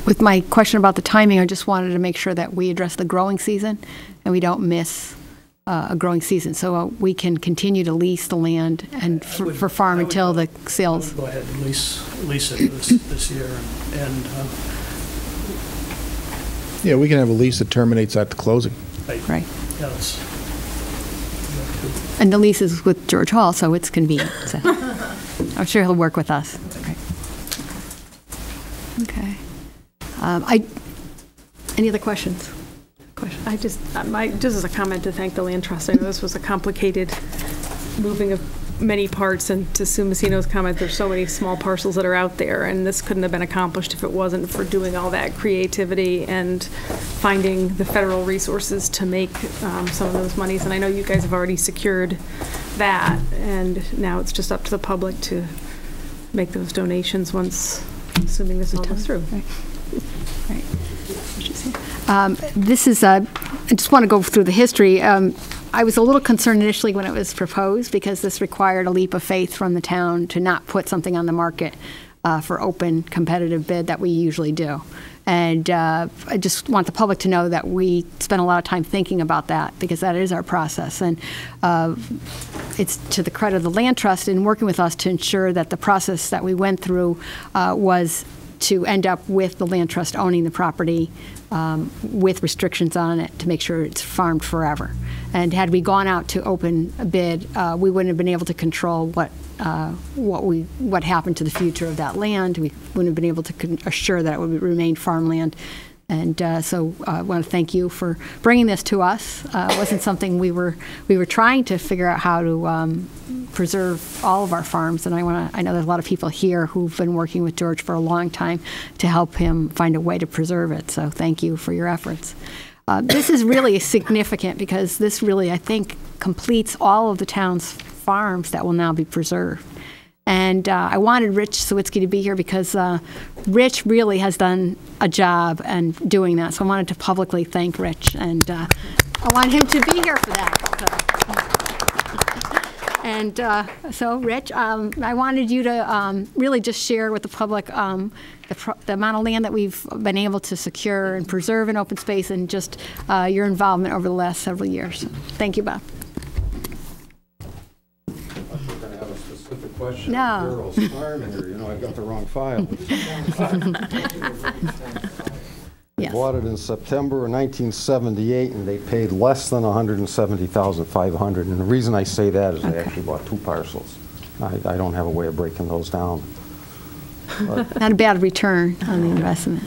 with my question about the timing, I just wanted to make sure that we address the growing season and we don't miss a growing season, so we can continue to lease the land and for farm until the sales. Go ahead and lease it this year, and yeah, we can have a lease that terminates at the closing. Right. Yeah, and the lease is with George Hall, so it's convenient. So I'm sure he'll work with us. Right. Okay. Any other questions? I just as a comment to thank the Land Trust. I know this was a complicated moving of many parts, and to Sue Messino's comment, there's so many small parcels that are out there, and this couldn't have been accomplished if it wasn't for doing all that creativity and finding the federal resources to make some of those monies. And I know you guys have already secured that, and now it's just up to the public to make those donations once, assuming this all goes through. Right. This is, I just want to go through the history. I was a little concerned initially when it was proposed because this required a leap of faith from the town to not put something on the market for open competitive bid that we usually do. And I just want the public to know that we spend a lot of time thinking about that, because that is our process. And it's to the credit of the Land Trust in working with us to ensure that the process that we went through was to end up with the Land Trust owning the property with restrictions on it to make sure it's farmed forever. And had we gone out to open a bid, we wouldn't have been able to control what happened to the future of that land. We wouldn't have been able to assure that it would remain farmland. And so I want to thank you for bringing this to us. It wasn't something we were trying to figure out how to preserve all of our farms. And I know there's a lot of people here who've been working with George for a long time to help him find a way to preserve it. So thank you for your efforts. This is really significant because this really, I think, completes all of the town's farms that will now be preserved. And I wanted Rich Sawitsky to be here because Rich really has done a job in doing that. So I wanted to publicly thank Rich, and I want him to be here for that. And so, Rich, I wanted you to really just share with the public the amount of land that we've been able to secure and preserve in open space, and just your involvement over the last several years. Thank you, Bob. Question. No. Pharaoh's farm here. You know, I got the wrong file. Yes. Bought it in September of 1978, and they paid less than $170,500. And the reason I say that is they actually bought 2 parcels. I don't have a way of breaking those down. But, not a bad return on the investment.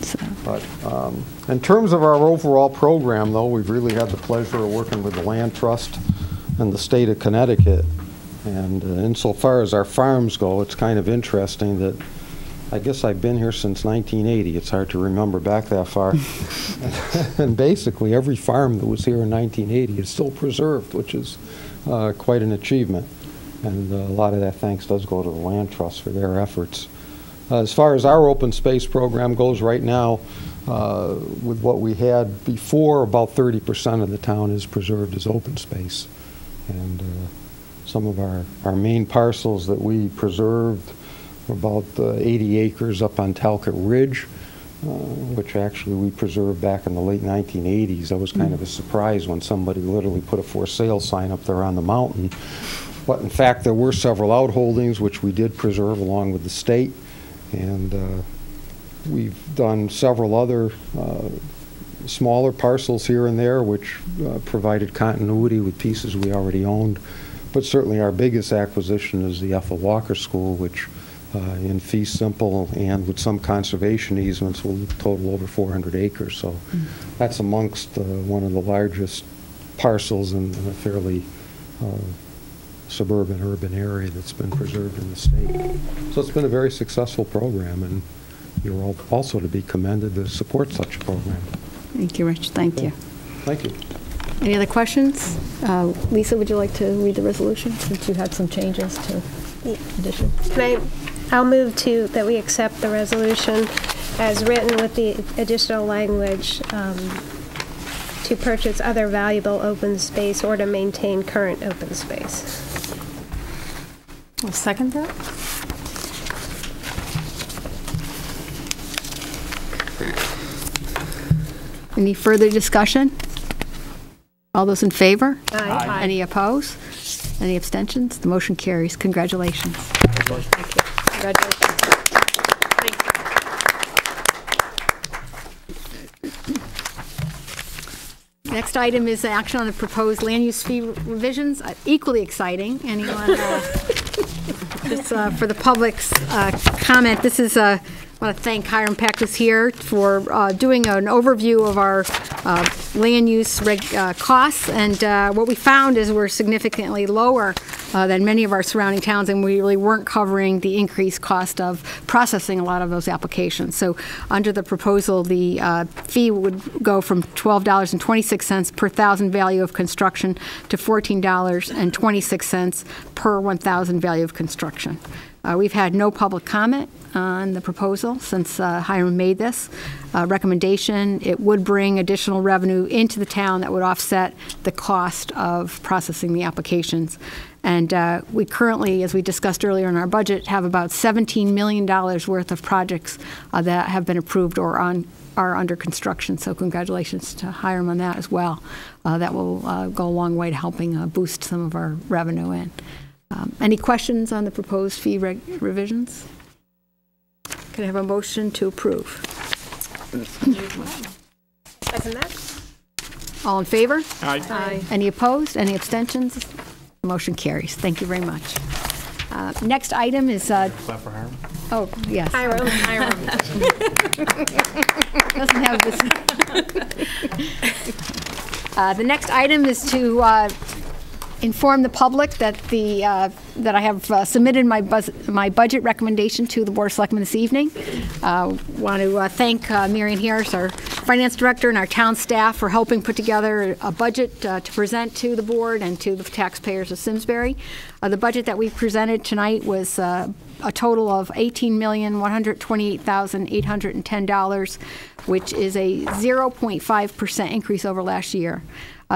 So. But in terms of our overall program, though, we've really had the pleasure of working with the Land Trust and the state of Connecticut. And insofar as our farms go, it's kind of interesting that I guess I've been here since 1980. It's hard to remember back that far. And basically every farm that was here in 1980 is still preserved, which is quite an achievement. And a lot of that thanks does go to the Land Trust for their efforts. As far as our open space program goes right now, with what we had before, about 30% of the town is preserved as open space. And some of our main parcels that we preserved were about 80 acres up on Talcott Ridge, which actually we preserved back in the late 1980s. That was kind of a surprise when somebody literally put a for sale sign up there on the mountain. But in fact, there were several outholdings which we did preserve along with the state. And we've done several other smaller parcels here and there which provided continuity with pieces we already owned. But certainly our biggest acquisition is the Ethel Walker School, which in fee simple and with some conservation easements will total over 400 acres. So that's amongst one of the largest parcels in a fairly suburban urban area that's been preserved in the state. So it's been a very successful program, and you're all also to be commended to support such a program. Thank you, Rich. Thank you. Thank you. Any other questions? Lisa, would you like to read the resolution since you had some changes to addition? I'll move that we accept the resolution as written with the additional language to purchase other valuable open space or to maintain current open space. I'll second that. Any further discussion? All those in favor? Aye. Any opposed? Any abstentions? The motion carries. Congratulations. Thank you. Congratulations. Next item is action on the proposed land use fee revisions. Equally exciting. Anyone? Just for the public's comment, this is I want to thank Hiram Peck who's here for doing an overview of our land use costs, and what we found is we're significantly lower than many of our surrounding towns, and we really weren't covering the increased cost of processing a lot of those applications. So under the proposal, the fee would go from $12.26 per thousand value of construction to $14.26 per 1,000 value of construction. We've had no public comment on the proposal since Hiram made this recommendation. It would bring additional revenue into the town that would offset the cost of processing the applications. And we currently, as we discussed earlier in our budget, have about $17 million worth of projects that have been approved or are under construction. So congratulations to Hiram on that as well. That will go a long way to helping boost some of our revenue in. Any questions on the proposed fee revisions? Can I have a motion to approve? Second that? All in favor? Aye. Any opposed? Any abstentions? Motion carries. Thank you very much. Next item is... Clap for Hiram. Oh, yes. Hiram. Doesn't have this. The next item is to inform the public that that I have submitted my budget recommendation to the Board of Selectmen this evening. Want to thank Marion Harris, our Finance Director, and our town staff for helping put together a budget to present to the board and to the taxpayers of Simsbury. The budget that we presented tonight was a total of $18,128,810, which is a 0.5% increase over last year.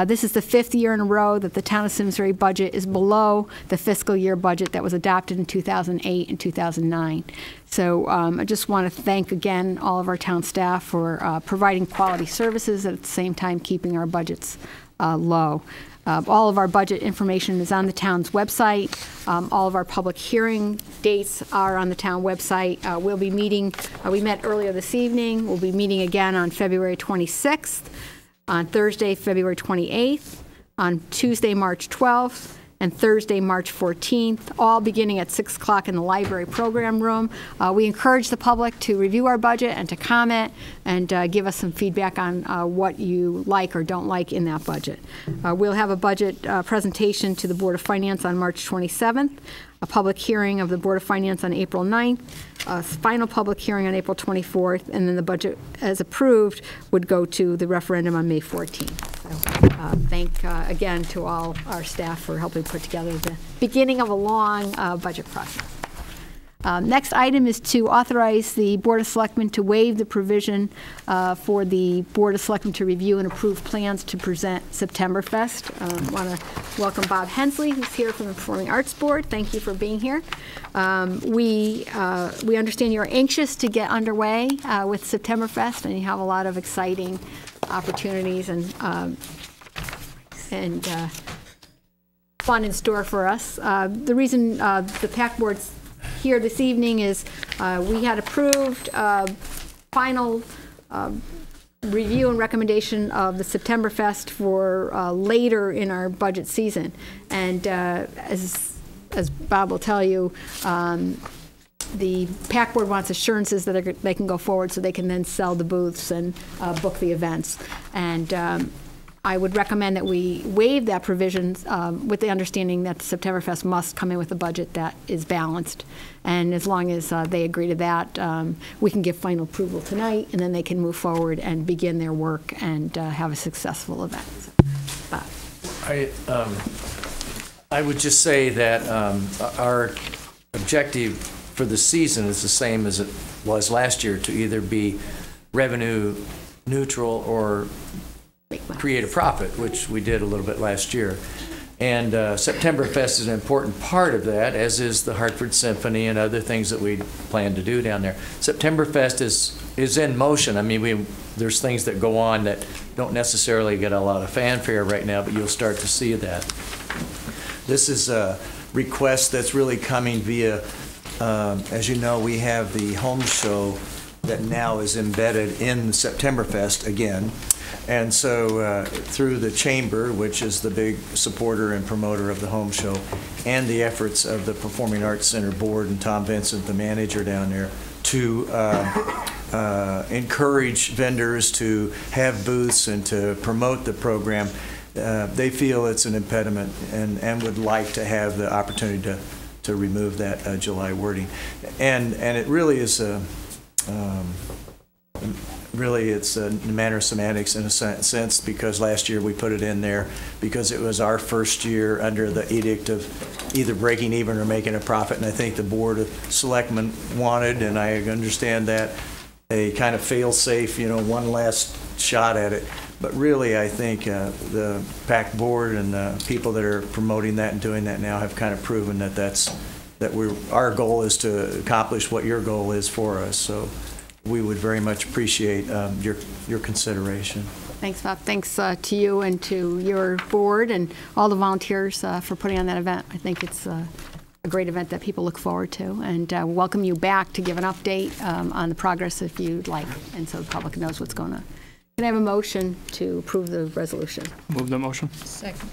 This is the 5th year in a row that the town of Simsbury budget is below the fiscal year budget that was adopted in 2008 and 2009. So I just want to thank again all of our town staff for providing quality services at the same time keeping our budgets low. All of our budget information is on the town's website. All of our public hearing dates are on the town website. We'll be meeting, we met earlier this evening. We'll be meeting again on February 26th. On Thursday, February 28th, on Tuesday, March 12th, and Thursday, March 14th, all beginning at 6 o'clock in the library program room. We encourage the public to review our budget and to comment and give us some feedback on what you like or don't like in that budget. We'll have a budget presentation to the Board of Finance on March 27th, a public hearing of the Board of Finance on April 9th, a final public hearing on April 24th, and then the budget, as approved, would go to the referendum on May 14th. So, thank again to all our staff for helping put together the beginning of a long budget process. Next item is to authorize the Board of Selectmen to waive the provision for the Board of Selectmen to review and approve plans to present Septemberfest. I want to welcome Bob Hensley, who's here from the Performing Arts Board. Thank you for being here. We understand you're anxious to get underway with Septemberfest, and you have a lot of exciting opportunities and fun in store for us. The reason the PAC Board's here this evening is we had approved final review and recommendation of the Septemberfest for later in our budget season. And as Bob will tell you, the PAC Board wants assurances that they can go forward so they can then sell the booths and book the events. And I would recommend that we waive that provision with the understanding that the Septemberfest must come in with a budget that is balanced. And as long as they agree to that, we can give final approval tonight, and then they can move forward and begin their work and have a successful event. So, Bob. I would just say that our objective for the season is the same as it was last year, to either be revenue neutral or create a profit, which we did a little bit last year. And Septemberfest is an important part of that, as is the Hartford Symphony and other things that we plan to do down there. Septemberfest is in motion. I mean, there's things that go on that don't necessarily get a lot of fanfare right now, but you'll start to see that. This is a request that's really coming via, as you know, we have the home show that now is embedded in Septemberfest again. And so through the Chamber, which is the big supporter and promoter of the home show, and the efforts of the Performing Arts Center Board and Tom Vincent, the manager down there, to encourage vendors to have booths and to promote the program, they feel it's an impediment and would like to have the opportunity to remove that July wording. And it really is a... Really, it's a matter of semantics in a sense, because last year we put it in there because it was our first year under the edict of either breaking even or making a profit, and I think the Board of Selectmen wanted, and I understand that, a kind of fail-safe, one last shot at it. But really, I think the PAC board and the people that are promoting that and doing that now have kind of proven that our goal is to accomplish what your goal is for us. So we would very much appreciate your consideration. Thanks, Bob. Thanks to you and to your board and all the volunteers for putting on that event. I think it's a great event that people look forward to, and welcome you back to give an update on the progress if you'd like, and so the public knows what's going on. Can I have a motion to approve the resolution? Move the motion. Second.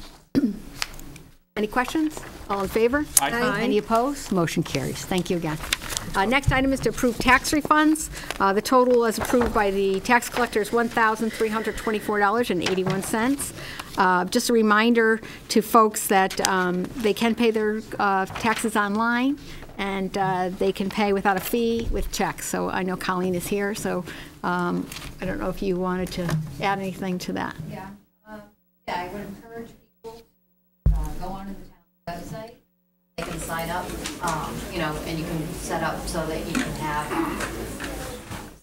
Any questions? All in favor? Aye. Any opposed? Motion carries. Thank you again. Next item is to approve tax refunds. The total as approved by the tax collector is $1,324.81. Just a reminder to folks that they can pay their taxes online, and they can pay without a fee with checks. So I know Colleen is here, so I don't know if you wanted to add anything to that. Yeah, I would encourage people to go onto the town website. They can sign up, you know, and you can set up so that you can have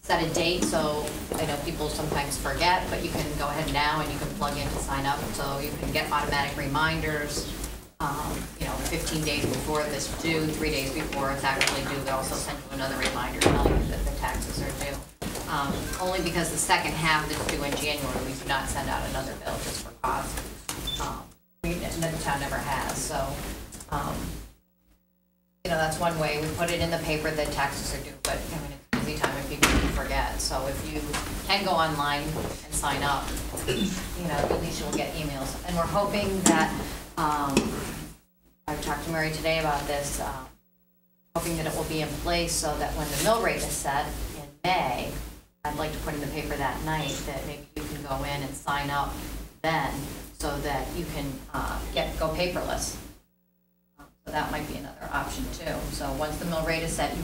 set a date. So I know people sometimes forget, but you can go ahead now and you can plug in to sign up. So you can get automatic reminders. You know, 15 days before this due, 3 days before it's actually due, they'll also send you another reminder telling you that the taxes are due. Only because the second half is due in January, we do not send out another bill just for cost. The town never has, so you know, that's one way. We put it in the paper that taxes are due, but I mean, it's a busy time and people forget. So if you can go online and sign up, you know, at least you'll get emails. And we're hoping that I've talked to Mary today about this, hoping that it will be in place so that when the mill rate is set in May, I'd like to put in the paper that night that maybe you can go in and sign up then so that you can go paperless. So that might be another option too. So once the mill rate is set, you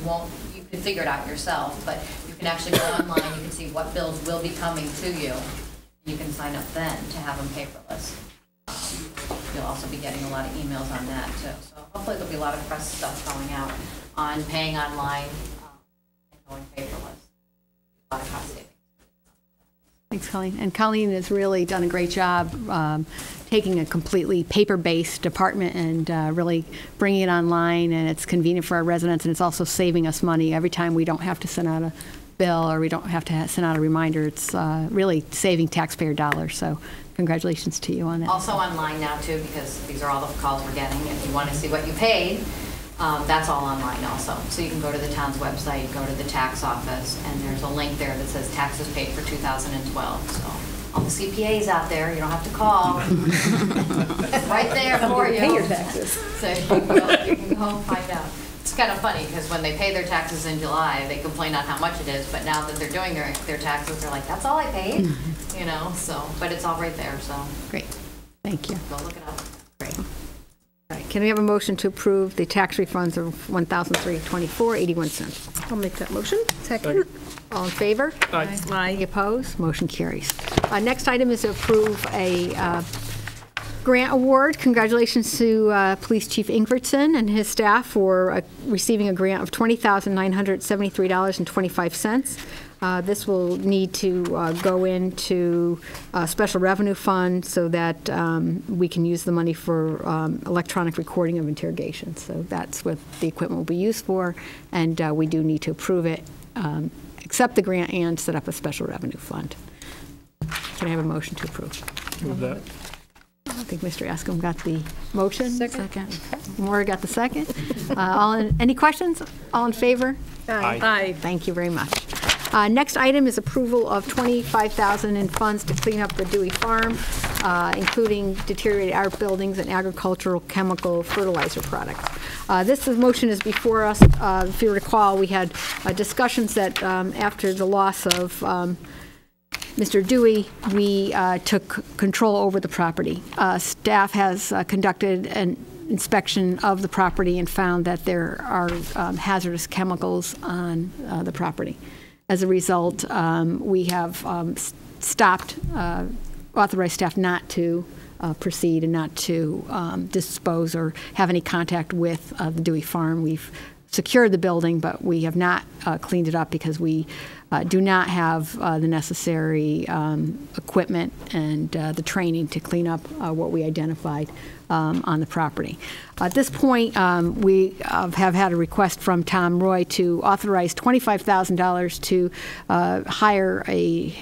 can figure it out yourself, but you can actually go online, you can see what bills will be coming to you, and you can sign up then to have them paperless. You'll also be getting a lot of emails on that too. So hopefully there'll be a lot of press stuff going out on paying online and going paperless. A lot of cost savings. Thanks, Colleen. And Colleen has really done a great job taking a completely paper-based department and really bringing it online, and it's convenient for our residents, and it's also saving us money. Every time we don't have to send out a bill or we don't have to send out a reminder, it's really saving taxpayer dollars. So congratulations to you on that. Also online now too, because these are all the calls we're getting. If you want to see what you paid, that's all online also. So you can go to the town's website, go to the tax office, and there's a link there that says taxes paid for 2012. So all the CPAs out there, you don't have to call. It's right there for you. Pay your taxes. So you can go and find out. It's kind of funny because when they pay their taxes in July, they complain on how much it is, but now that they're doing their taxes, they're like, that's all I paid, you know, so, but it's all right there, so. Great. Thank you. Go look it up. Great. All right. Can we have a motion to approve the tax refunds of $1,324.81? I'll make that motion. Second. All in favor? Aye. Any opposed? Motion carries. Next item is to approve a grant award. Congratulations to Police Chief Ingvartson and his staff for receiving a grant of $20,973.25. This will need to go into a special revenue fund so that we can use the money for electronic recording of interrogations. So that's what the equipment will be used for, and we do need to approve it, accept the grant, and set up a special revenue fund. Can I have a motion to approve? Move that. I think Mr. Askham got the motion. Second. Maura got the second. Any questions? All in favor? Aye. Thank you very much. Next item is approval of $25,000 in funds to clean up the Dewey farm, including deteriorated art buildings and agricultural chemical fertilizer products. This motion is before us. If you recall, we had discussions that after the loss of Mr. Dewey, we took control over the property. Staff has conducted an inspection of the property and found that there are hazardous chemicals on the property. As a result, we have stopped, authorized staff not to proceed and not to dispose or have any contact with the Dewey farm. We've secured the building, but we have not cleaned it up because we do not have the necessary equipment and the training to clean up what we identified on the property. At this point, we have had a request from Tom Roy to authorize $25,000 to hire a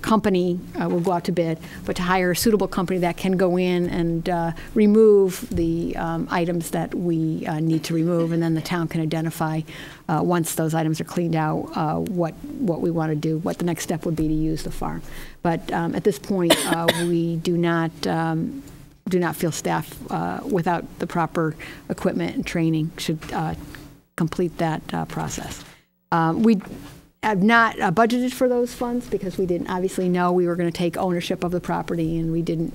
company, will go out to bid, but to hire a suitable company that can go in and remove the items that we need to remove, and then the town can identify, once those items are cleaned out, what we want to do, what the next step would be to use the farm. But at this point, we do not feel staff without the proper equipment and training should complete that process. We have not budgeted for those funds because we didn't obviously know we were going to take ownership of the property, and we didn't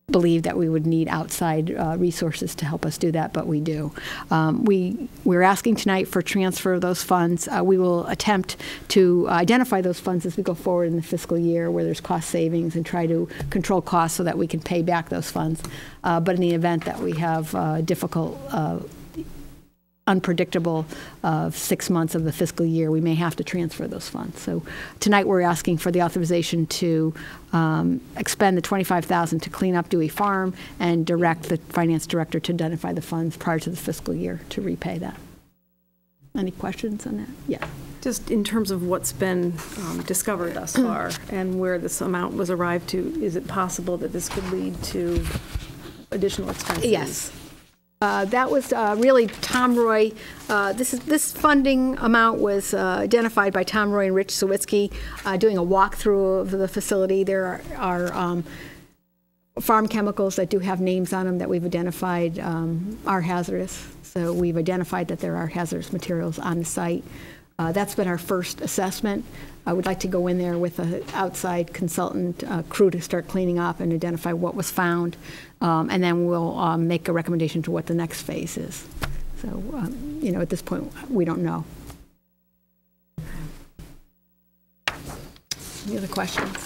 believe that we would need outside resources to help us do that, but we do. We're asking tonight for transfer of those funds. We will attempt to identify those funds as we go forward in the fiscal year where there's cost savings and try to control costs so that we can pay back those funds. But in the event that we have difficult unpredictable 6 months of the fiscal year, we may have to transfer those funds. So tonight we're asking for the authorization to expend the $25,000 to clean up Dewey Farm and direct the finance director to identify the funds prior to the fiscal year to repay that. Any questions on that? Yeah. Just in terms of what's been discovered thus far and where this amount was arrived to, is it possible that this could lead to additional expenses? Yes. That was really Tom Roy. This funding amount was identified by Tom Roy and Rich Sawitsky doing a walkthrough of the facility. There are farm chemicals that do have names on them that we've identified are hazardous. So we've identified that there are hazardous materials on the site. That's been our first assessment. I would like to go in there with an outside consultant crew to start cleaning up and identify what was found, and then we'll make a recommendation to what the next phase is. So, at this point, we don't know. Any other questions?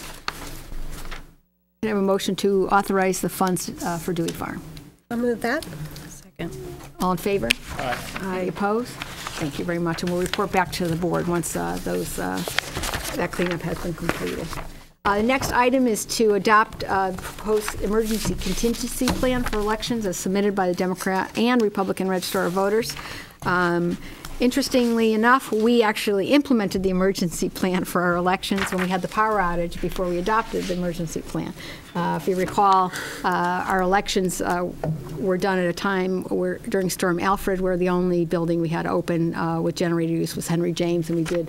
Can I have a motion to authorize the funds for Dewey Farm? I'll move that. Second. All in favor? Aye. Aye. Opposed? Thank you very much, and we'll report back to the board once that cleanup has been completed. The next item is to adopt the proposed emergency contingency plan for elections as submitted by the Democrat and Republican Registrar of Voters. Interestingly enough, we actually implemented the emergency plan for our elections when we had the power outage before we adopted the emergency plan. If you recall, our elections were done at a time where, during Storm Alfred, where the only building we had open with generator use was Henry James, and we did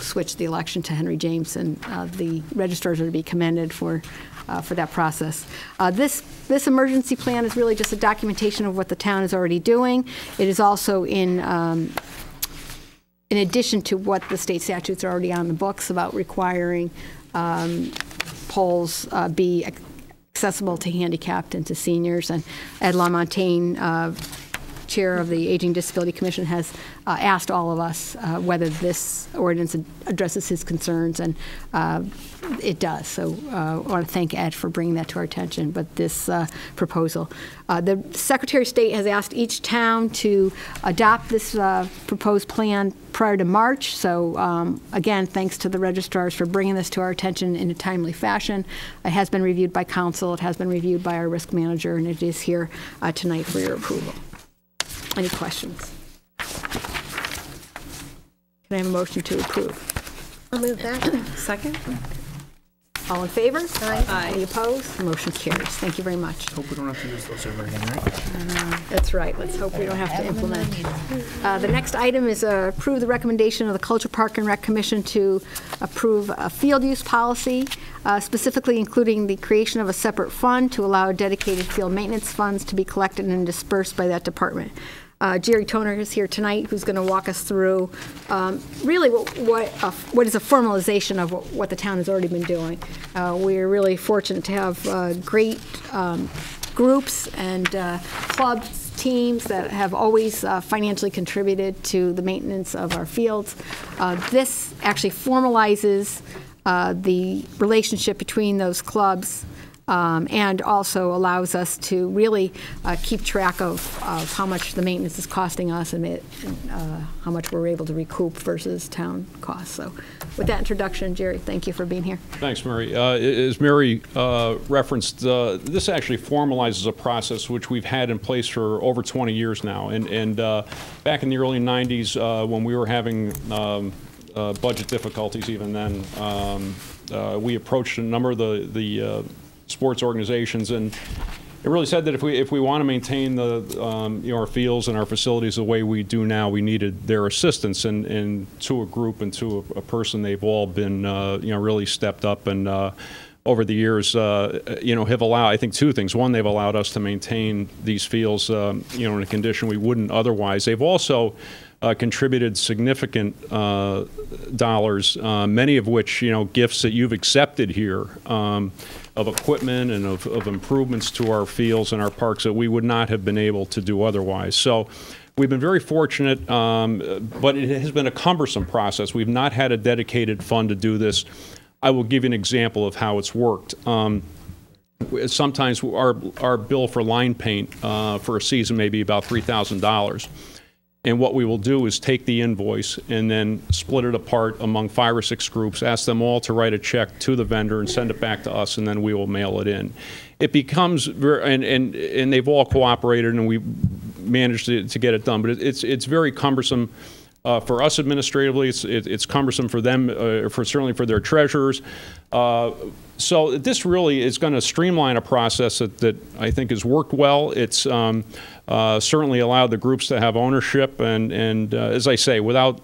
switch the election to Henry James, and the registrars are to be commended for that process. This emergency plan is really just a documentation of what the town is already doing. It is also in addition to what the state statutes are already on the books about requiring polls be accessible to handicapped and to seniors. And Ed LaMontagne, chair of the Aging Disability Commission, has asked all of us whether this ordinance addresses his concerns, and it does. So I want to thank Ed for bringing that to our attention. But this proposal, the Secretary of State has asked each town to adopt this proposed plan prior to March. So again, thanks to the registrars for bringing this to our attention in a timely fashion. It has been reviewed by council. It has been reviewed by our risk manager, and it is here tonight for your approval. Any questions? Can I have a motion to approve? I'll move that. Second. All in favor? Aye. Any opposed? Motion carries. Thank you very much. Hope we don't have to use those ever again, right? That's right. Let's hope we don't have to implement. The next item is approve the recommendation of the Culture Park and Rec Commission to approve a field use policy, specifically including the creation of a separate fund to allow dedicated field maintenance funds to be collected and dispersed by that department. Jerry Toner is here tonight, who's going to walk us through really what is a formalization of what the town has already been doing. We're really fortunate to have great groups and clubs, teams that have always financially contributed to the maintenance of our fields. This actually formalizes the relationship between those clubs and also allows us to really keep track of how much the maintenance is costing us and how much we're able to recoup versus town costs. So with that introduction, Jerry, thank you for being here. Thanks, Mary. As Mary referenced, this actually formalizes a process which we've had in place for over 20 years now. And back in the early 90s, when we were having budget difficulties even then, we approached a number of the sports organizations, and it really said that if we want to maintain the our fields and our facilities the way we do now, we needed their assistance. And to a group and to a person, they've all been really stepped up and over the years have allowed, I think, two things. One, they've allowed us to maintain these fields in a condition we wouldn't otherwise. They've also contributed significant dollars, many of which, gifts that you've accepted here, of equipment and of improvements to our fields and our parks that we would not have been able to do otherwise. So we've been very fortunate, but it has been a cumbersome process. We've not had a dedicated fund to do this. I will give you an example of how it's worked. Sometimes our bill for line paint for a season may be about $3,000. And what we will do is take the invoice and then split it apart among 5 or 6 groups, ask them all to write a check to the vendor and send it back to us, and then we will mail it in. It becomes very, and they've all cooperated, and we managed to get it done. But it's very cumbersome for us administratively. It's cumbersome for them, certainly for their treasurers. So this really is going to streamline a process that I think has worked well. It's certainly allowed the groups to have ownership, and as I say, without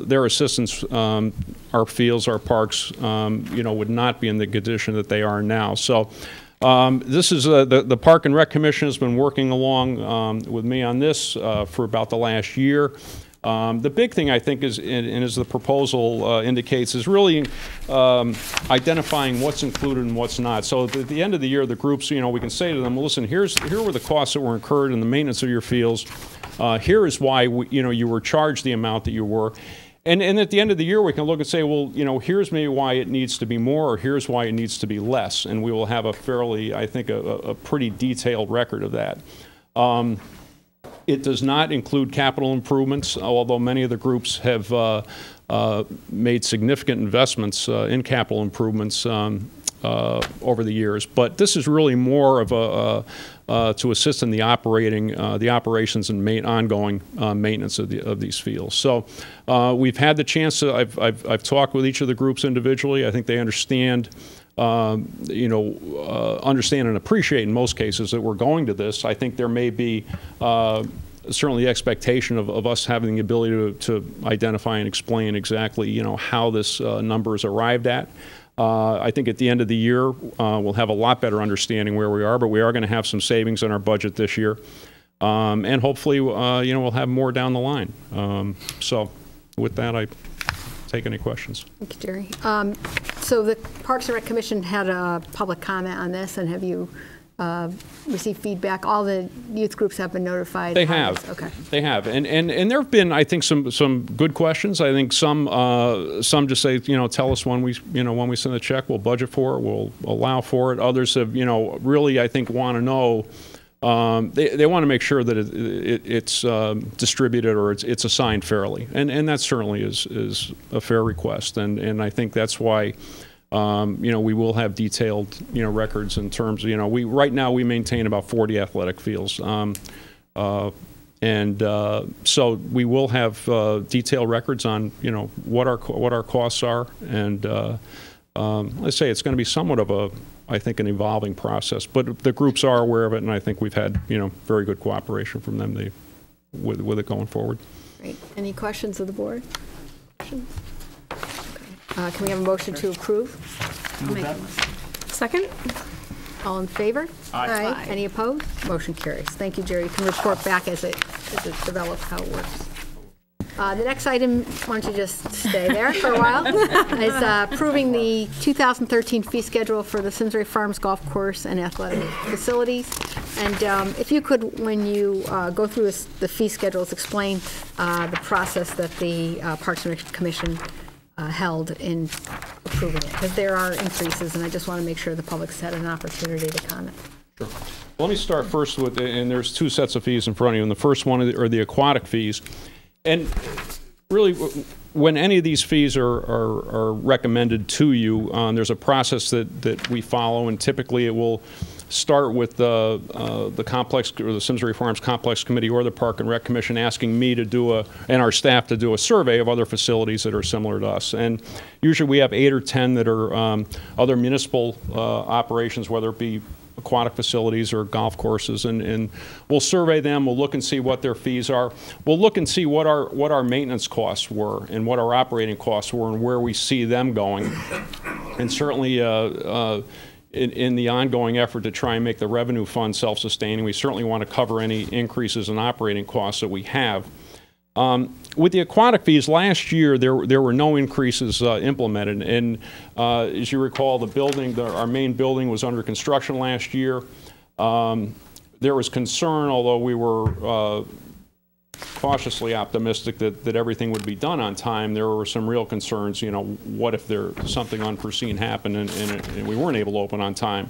their assistance, our fields, our parks, would not be in the condition that they are now. So this is the Park and Rec Commission has been working along with me on this for about the last year. The big thing, I think, is, and as the proposal indicates, is really identifying what's included and what's not. So at the end of the year, the groups, we can say to them, well, listen, here were the costs that were incurred in the maintenance of your fields. Here is why you were charged the amount that you were. And at the end of the year, we can look and say, well, here's maybe why it needs to be more, or here's why it needs to be less. And we will have a fairly, I think, a pretty detailed record of that. It does not include capital improvements, although many of the groups have made significant investments in capital improvements over the years. But this is really more of to assist in the operations and ongoing maintenance of these fields. So we've had the chance to. I've talked with each of the groups individually. I think they understand. Understand and appreciate in most cases that we're going to this. I think there may be certainly the expectation of us having the ability to identify and explain exactly, how this number is arrived at. I think at the end of the year, we'll have a lot better understanding where we are, but we are going to have some savings in our budget this year. And hopefully, we'll have more down the line. So with that, I take any questions. Thank you, Jerry. So the Parks and Rec Commission had a public comment on this, and have you received feedback? All the youth groups have been notified? They have. Okay. They have. And there have been, I think, some good questions. I think some just say, tell us when we send the check, we'll budget for it, we'll allow for it. Others have, really, I think, want to know. They want to make sure that it's distributed or it's assigned fairly, and that certainly is a fair request, and I think that's why we will have detailed records in terms of right now we maintain about 40 athletic fields, so we will have detailed records on what our costs are, and let's say it's going to be somewhat of I think an evolving process, but the groups are aware of it, and I think we've had very good cooperation from them with it going forward. Great. Any questions of the board? Questions? Okay. Can we have a motion to approve? I'll make a motion. Second. All in favor? Aye. Any opposed? Motion carries. Thank you, Jerry. You can report back as it develops how it works. The next item, why don't you just stay there for a while, is approving the 2013 fee schedule for the Simsbury Farms Golf Course and Athletic Facilities. And if you could, when you go through the fee schedules, explain the process that the Parks and Rec Commission held in approving it, because there are increases, and I just want to make sure the public's had an opportunity to comment. Sure. Let me start first with, and there's two sets of fees in front of you, and the first one are the aquatic fees. And really, when any of these fees are recommended to you, there's a process that we follow, and typically it will start with the complex, or the Simsbury Farms Complex Committee or the Park and Rec Commission asking me to do and our staff to do a survey of other facilities that are similar to us. And usually we have 8 or 10 that are other municipal operations, whether it be aquatic facilities or golf courses, and we'll survey them. We'll look and see what their fees are. We'll look and see what our maintenance costs were and what our operating costs were and where we see them going. And certainly in the ongoing effort to try and make the revenue fund self-sustaining, we certainly want to cover any increases in operating costs that we have. With the aquatic fees, last year there were no increases implemented, and as you recall, our main building was under construction last year. There was concern, although we were cautiously optimistic that everything would be done on time. There were some real concerns, what if something unforeseen happened and we weren't able to open on time.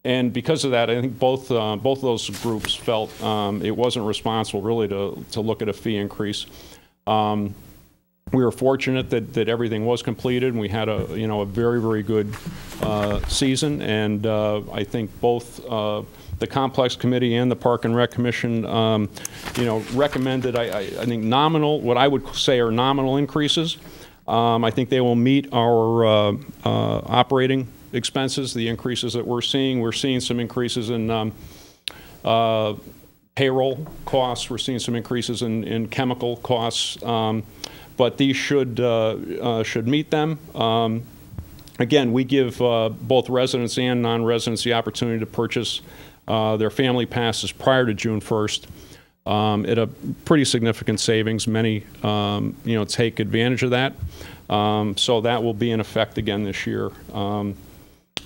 And because of that, I think both those groups felt it wasn't responsible really to look at a fee increase. We were fortunate that everything was completed, and we had a very, very good season. And I think both the Complex Committee and the Park and Rec Commission, recommended, I think, what I would say are nominal increases. I think they will meet our operating expenses, the increases that we're seeing. We're seeing some increases in payroll costs. We're seeing some increases in chemical costs, but these should meet them. Again, we give both residents and non-residents the opportunity to purchase their family passes prior to June 1st at a pretty significant savings. Many, take advantage of that. So that will be in effect again this year.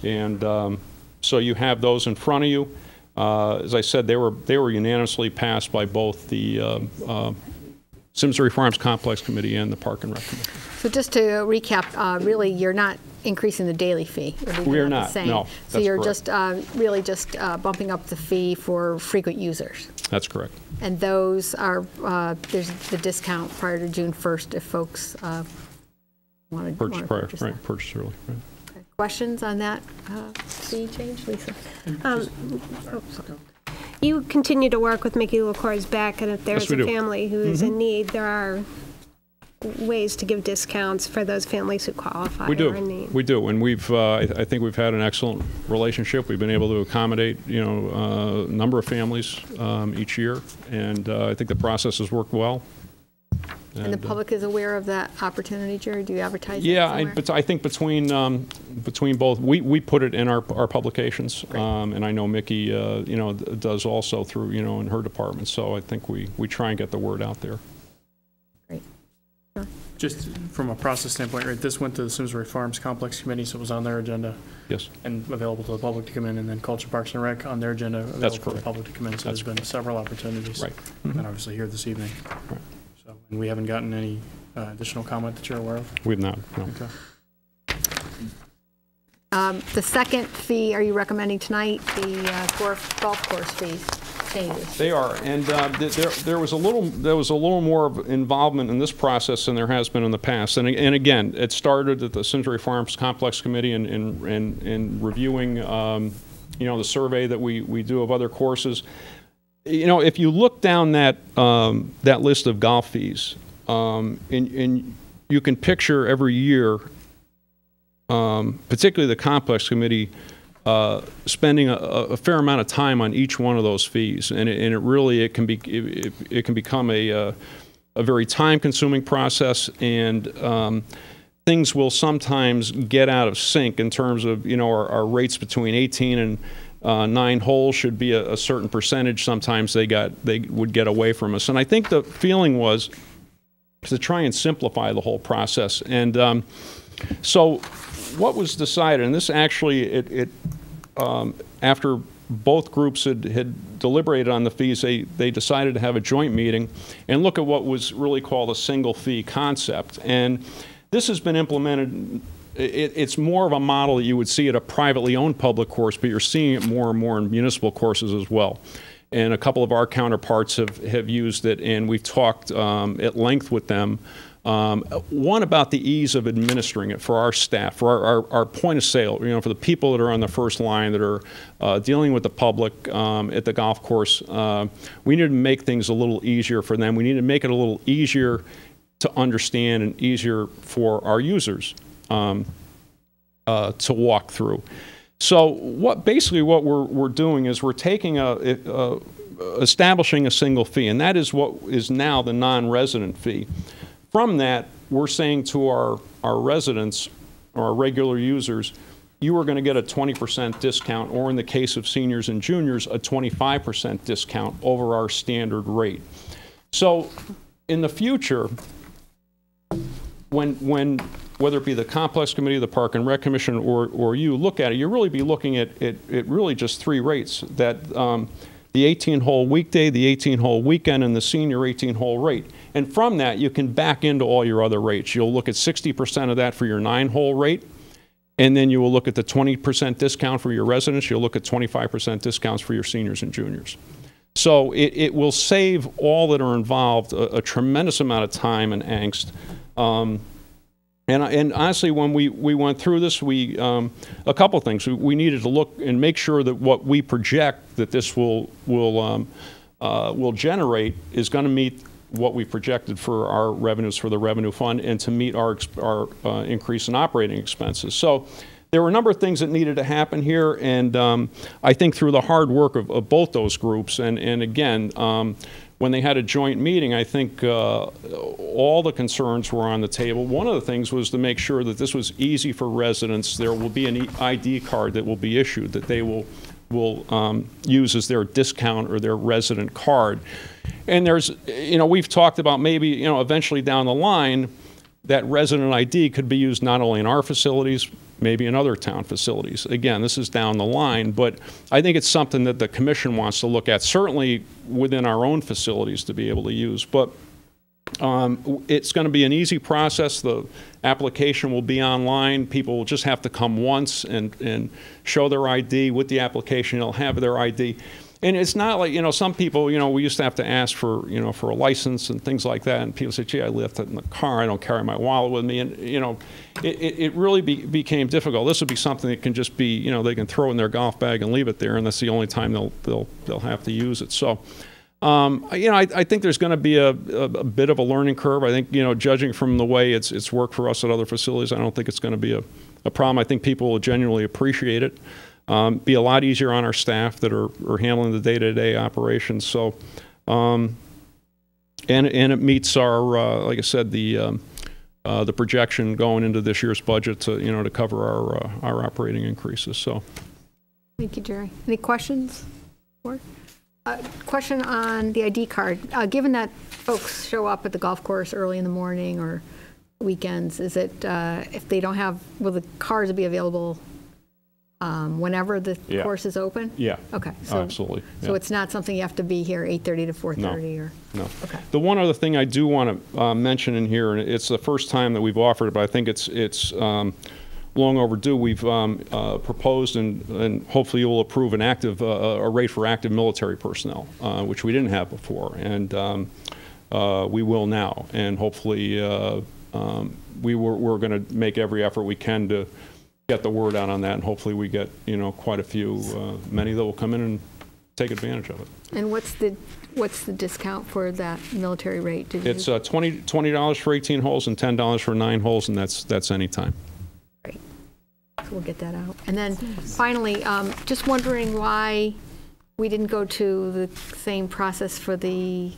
So you have those in front of you. As I said, they were unanimously passed by both the Simsbury Farms Complex Committee and the Park and Rec Commission. So just to recap, really, you're not increasing the daily fee. We are not, no. So you're correct. Really just bumping up the fee for frequent users. That's correct. And those are, there's the discount prior to June 1st if folks want to purchase right, purchase early. Right. Okay. Questions on that fee change, Lisa? You continue to work with Mickey LaCour's Beck, and if there's a family who is in need, there are ways to give discounts for those families who qualify. We do. Or in need. We do, and we've. I think we've had an excellent relationship. We've been able to accommodate, a number of families each year, and I think the process has worked well. And the public is aware of that opportunity, Jerry? Do you advertise that somewhere? But I think between both, we put it in our publications, and I know Mickey, does also through, in her department. So I think we try and get the word out there. Great. Just from a process standpoint, right, this went to the Simsbury Farms Complex Committee, so it was on their agenda. Yes. And available to the public to come in, and then Culture, Parks, and Rec on their agenda, available for the public to come in. So there's been several opportunities. Right. And obviously here this evening. Right. So, and we haven't gotten any additional comment that you're aware of? We've not, no. Okay. The second fee, are you recommending tonight, the Wharf golf course fees changes? They are, and there was a little more of involvement in this process than there has been in the past. And again, it started at the Simsbury Farms Complex Committee in reviewing, the survey that we do of other courses. If you look down that list of golf fees, and you can picture every year, particularly the Complex Committee, spending a fair amount of time on each one of those fees, and it can become a very time-consuming process, and things will sometimes get out of sync in terms of our rates between 18 and 9 holes should be a certain percentage. Sometimes they would get away from us, and I think the feeling was to try and simplify the whole process. And so what was decided, and this actually after both groups had deliberated on the fees, they decided to have a joint meeting and look at what was really called a single fee concept. And this has been implemented. It's more of a model that you would see at a privately owned public course, but you're seeing it more and more in municipal courses as well. And a couple of our counterparts have used it, and we've talked at length with them. One, about the ease of administering it for our staff, for our point of sale, for the people that are on the first line that are dealing with the public at the golf course. We need to make things a little easier for them. We need to make it a little easier to understand and easier for our users to walk through. So basically what we're doing is we're taking establishing a single fee, and that is what is now the non-resident fee. From that, we're saying to our residents, or our regular users, you are going to get a 20% discount, or in the case of seniors and juniors, a 25% discount over our standard rate. So in the future, when whether it be the Complex Committee, the Park and Rec Commission, or you look at it, you really be looking at really just three rates, that the 18-hole weekday, the 18-hole weekend, and the senior 18-hole rate. And from that, you can back into all your other rates. You'll look at 60% of that for your 9-hole rate, and then you will look at the 20% discount for your residents. You'll look at 25% discounts for your seniors and juniors. So it will save all that are involved a tremendous amount of time and angst. And honestly, when we went through this, a couple of things. We needed to look and make sure that what we project that this will generate is going to meet what we projected for our revenues for the revenue fund, and to meet our increase in operating expenses. So there were a number of things that needed to happen here, and I think through the hard work of both those groups, and again, when they had a joint meeting, I think all the concerns were on the table. One of the things was to make sure that this was easy for residents. There will be an ID card that will be issued that they will use as their discount or their resident card. And there's, we've talked about maybe, eventually down the line, that resident ID could be used not only in our facilities, maybe in other town facilities. Again, this is down the line, but I think it's something that the commission wants to look at, certainly within our own facilities, to be able to use. But it's going to be an easy process. The application will be online. People will just have to come once and show their ID with the application. They'll have their ID. And it's not like, some people, we used to have to ask for, for a license and things like that. And people say, gee, I left it in the car. I don't carry my wallet with me. And, it really became difficult. This would be something that can just be, they can throw in their golf bag and leave it there. And that's the only time they'll have to use it. So, I think there's going to be a bit of a learning curve. I think, judging from the way it's worked for us at other facilities, I don't think it's going to be a problem. I think people will genuinely appreciate it. Be a lot easier on our staff that are handling the day-to-day operations. So, and it meets our, like I said, the projection going into this year's budget to to cover our operating increases. So, thank you, Jerry. Any questions? Question on the ID card. Given that folks show up at the golf course early in the morning or weekends, is it if they don't have, will the cards be available whenever the course is open? Yeah. Okay. So, absolutely. Yeah. So it's not something you have to be here 8:30 to 4:30 or? No. Okay. The one other thing I do want to mention in here, and it's the first time that we've offered it, but I think it's long overdue. We've proposed and hopefully you will approve a rate for active military personnel, which we didn't have before, and we will now. And hopefully we're going to make every effort we can to get the word out on that, and hopefully we get quite a few, many that will come in and take advantage of it. And what's the discount for that military rate? It's $20 for 18 holes and $10 for 9 holes, and that's any time. Great. So we'll get that out. And then finally, just wondering why we didn't go to the same process for the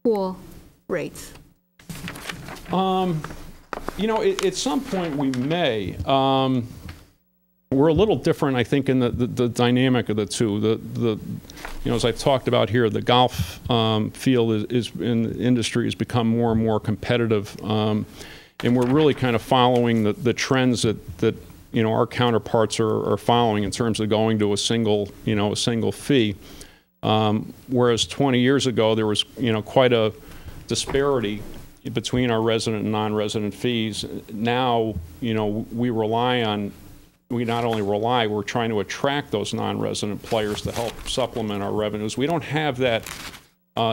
pool rates. At some point we may. We're a little different, I think, in the dynamic of the two. As I've talked about here, the golf field in the industry has become more and more competitive, and we're really kind of following the trends that our counterparts are following in terms of going to a single fee. Whereas 20 years ago there was quite a disparity between our resident and non-resident fees. Now, we not only rely, we're trying to attract those non-resident players to help supplement our revenues. We don't have that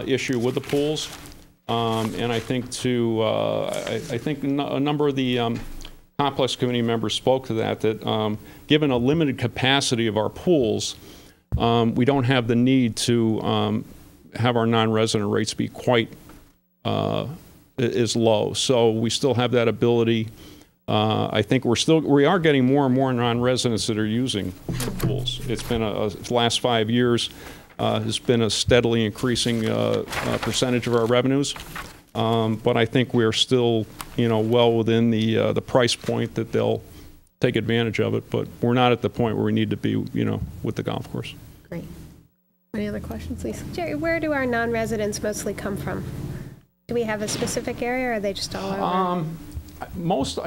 issue with the pools. And I think I think a number of the complex committee members spoke to that given a limited capacity of our pools, we don't have the need to have our non-resident rates be quite as low. So we still have that ability. I think we are getting more and more non-residents that are using the pools. It's been the last 5 years has been a steadily increasing percentage of our revenues. But I think we're still, well within the price point that they'll take advantage of it. But we're not at the point where we need to be, with the golf course. Great. Any other questions, Lisa? Jerry, where do our non-residents mostly come from? Do we have a specific area, or are they just all over? Most,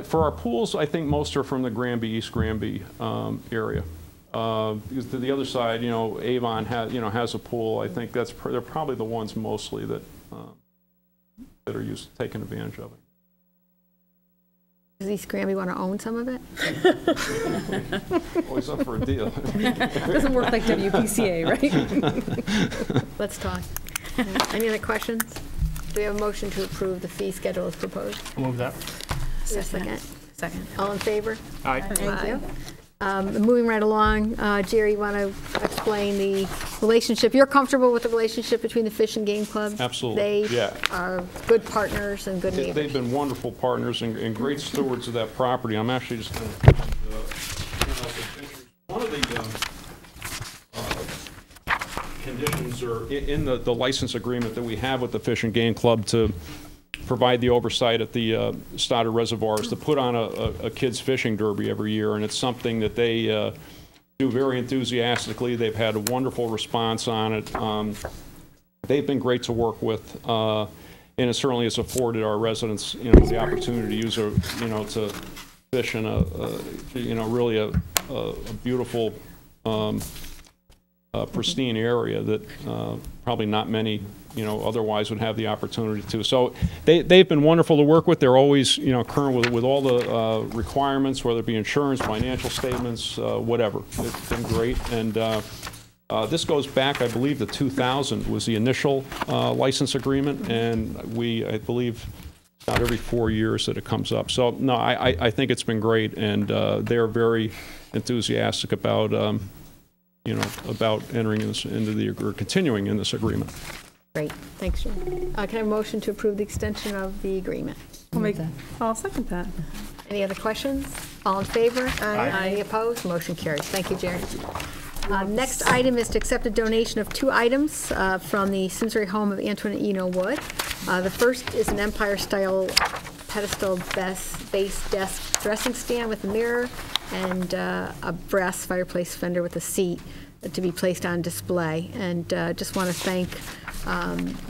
for our pools, I think most are from the Granby, East Granby area. Because to the other side, Avon has a pool. I think they're probably the ones mostly that are used to taking advantage of it. Does East Granby want to own some of it? Always up for a deal. Doesn't work like WPCA, right? Let's talk. Any other questions? Do we have a motion to approve the fee schedule as proposed? I'll move that. Second. Second. All in favor? Aye. Thank you. Moving right along, Jerry, you want to explain the relationship? You're comfortable with the relationship between the Fish and Game Club? Absolutely. They are good partners and good neighbors. They've been wonderful partners and great stewards of that property. I'm actually just going to one of the conditions are in the license agreement that we have with the Fish and Game Club to provide the oversight at the Stoddard Reservoirs to put on a kids fishing derby every year, and it's something that they do very enthusiastically. They've had a wonderful response on it. They've been great to work with, and it certainly has afforded our residents, the opportunity to use to fish in really a beautiful, pristine area that probably not many otherwise would have the opportunity to. So they've been wonderful to work with. They're always, current with all the requirements, whether it be insurance, financial statements, whatever. It's been great. And this goes back, I believe, to 2000 was the initial license agreement. And I believe, about every 4 years that it comes up. So, no, I think it's been great. And they're very enthusiastic about, about entering or continuing in this agreement. Great, thanks, Jim. Can I have a motion to approve the extension of the agreement? I'll second that. Any other questions? All in favor? Aye. Any opposed? Motion carries. Thank you, Jerry. Next item is to accept a donation of 2 items from the Simsbury home of Antoinette Eno Wood. The first is an Empire-style pedestal base desk dressing stand with a mirror and a brass fireplace fender with a seat to be placed on display. And just want to thank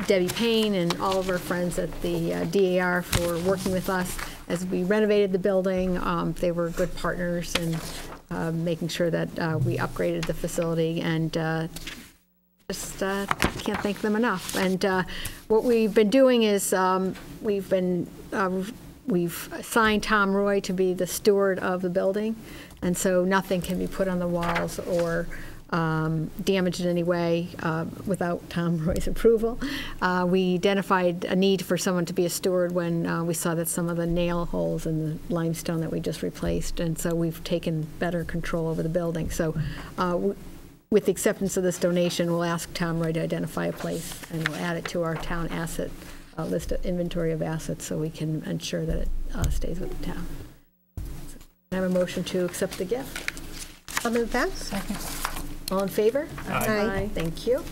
Debbie Payne and all of our friends at the DAR for working with us as we renovated the building. They were good partners in making sure that we upgraded the facility, and just can't thank them enough. And what we've been doing is we've assigned Tom Roy to be the steward of the building, and so nothing can be put on the walls or damaged in any way without Tom Roy's approval. We identified a need for someone to be a steward when we saw that some of the nail holes in the limestone that we just replaced, and so we've taken better control over the building. So with the acceptance of this donation, we'll ask Tom Roy to identify a place, and we'll add it to our town asset list of inventory of assets so we can ensure that it stays with the town. So, I have a motion to accept the gift. I'll move that. Second. All in favor? Aye. Thank you.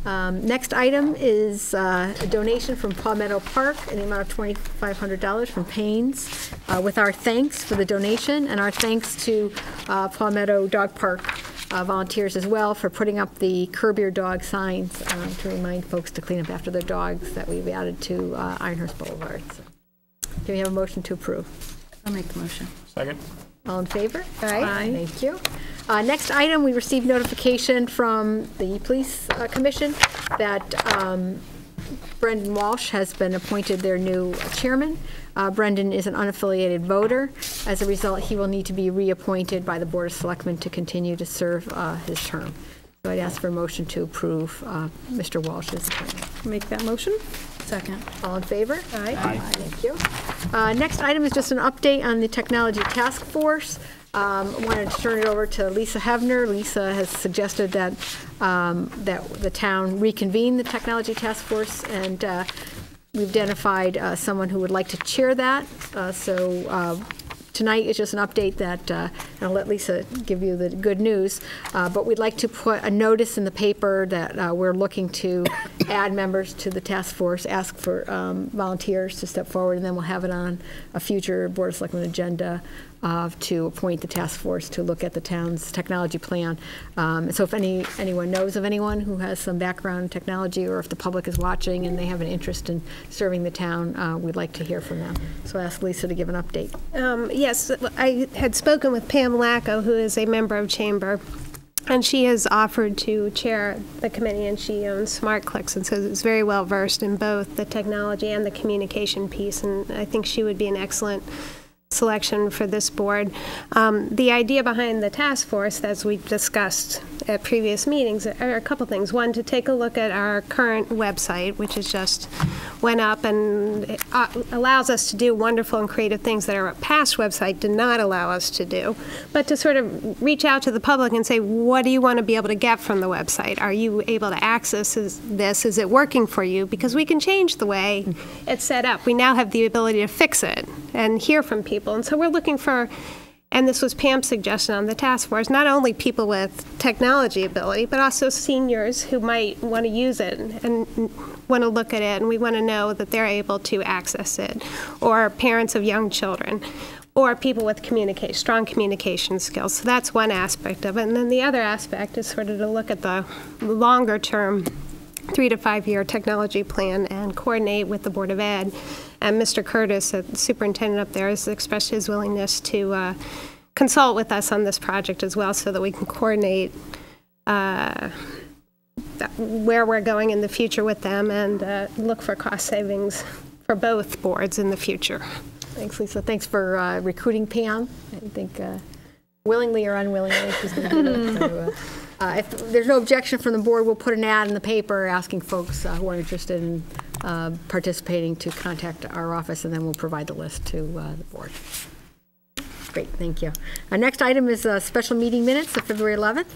Next item is a donation from Palmetto Park in the amount of $2,500 from Payne's, with our thanks for the donation and our thanks to Palmetto Dog Park volunteers as well for putting up the Curb Your Dog signs to remind folks to clean up after their dogs that we've added to Ironhurst Boulevard. So, can we have a motion to approve? I'll make the motion. Second. All in favor? Aye. Thank you. Next item, we received notification from the Police Commission that Brendan Walsh has been appointed their new chairman. Brendan is an unaffiliated voter. As a result, he will need to be reappointed by the Board of Selectmen to continue to serve his term. So I'd ask for a motion to approve Mr. Walsh's appointment. Make that motion. Second. All in favor? Aye. Thank you. Next item is just an update on the Technology Task Force. I wanted to turn it over to Lisa Hebner. Lisa has suggested that that the town reconvene the Technology Task Force, and we've identified someone who would like to chair that. Tonight is just an update that, and I'll let Lisa give you the good news, but we'd like to put a notice in the paper that we're looking to add members to the task force, ask for volunteers to step forward, and then we'll have it on a future Board of Selectmen agenda to appoint the task force to look at the town's technology plan. So if anyone knows of anyone who has some background in technology, or if the public is watching and they have an interest in serving the town, we'd like to hear from them. So I ask Lisa to give an update. Yes, I had spoken with Pam Lacko, who is a member of Chamber, and she has offered to chair the committee, and she owns SmartClicks, and so is very well versed in both the technology and the communication piece, and I think she would be an excellent selection for this board. The idea behind the task force, as we discussed at previous meetings, are a couple things. One, to take a look at our current website, which has just went up and it allows us to do wonderful and creative things that our past website did not allow us to do, but to sort of reach out to the public and say, what do you want to be able to get from the website? Are you able to access this? Is it working for you? Because we can change the way it's set up. We now have the ability to fix it and hear from people. And so we're looking for, and this was Pam's suggestion on the task force, not only people with technology ability, but also seniors who might want to use it and want to look at it, and we want to know that they're able to access it, or parents of young children, or people with strong communication skills. So that's one aspect of it. And then the other aspect is sort of to look at the longer term 3 to 5 year technology plan and coordinate with the Board of Ed. And Mr. Curtis, the superintendent up there, has expressed his willingness to consult with us on this project as well, so that we can coordinate where we're going in the future with them and look for cost savings for both boards in the future. Thanks, Lisa. Thanks for recruiting Pam. I think willingly or unwillingly, she's going to do it. So, if there's no objection from the board, we'll put an ad in the paper asking folks who are interested in participating to contact our office, and then we'll provide the list to the board. Great, thank you. Our next item is special meeting minutes of February 11th.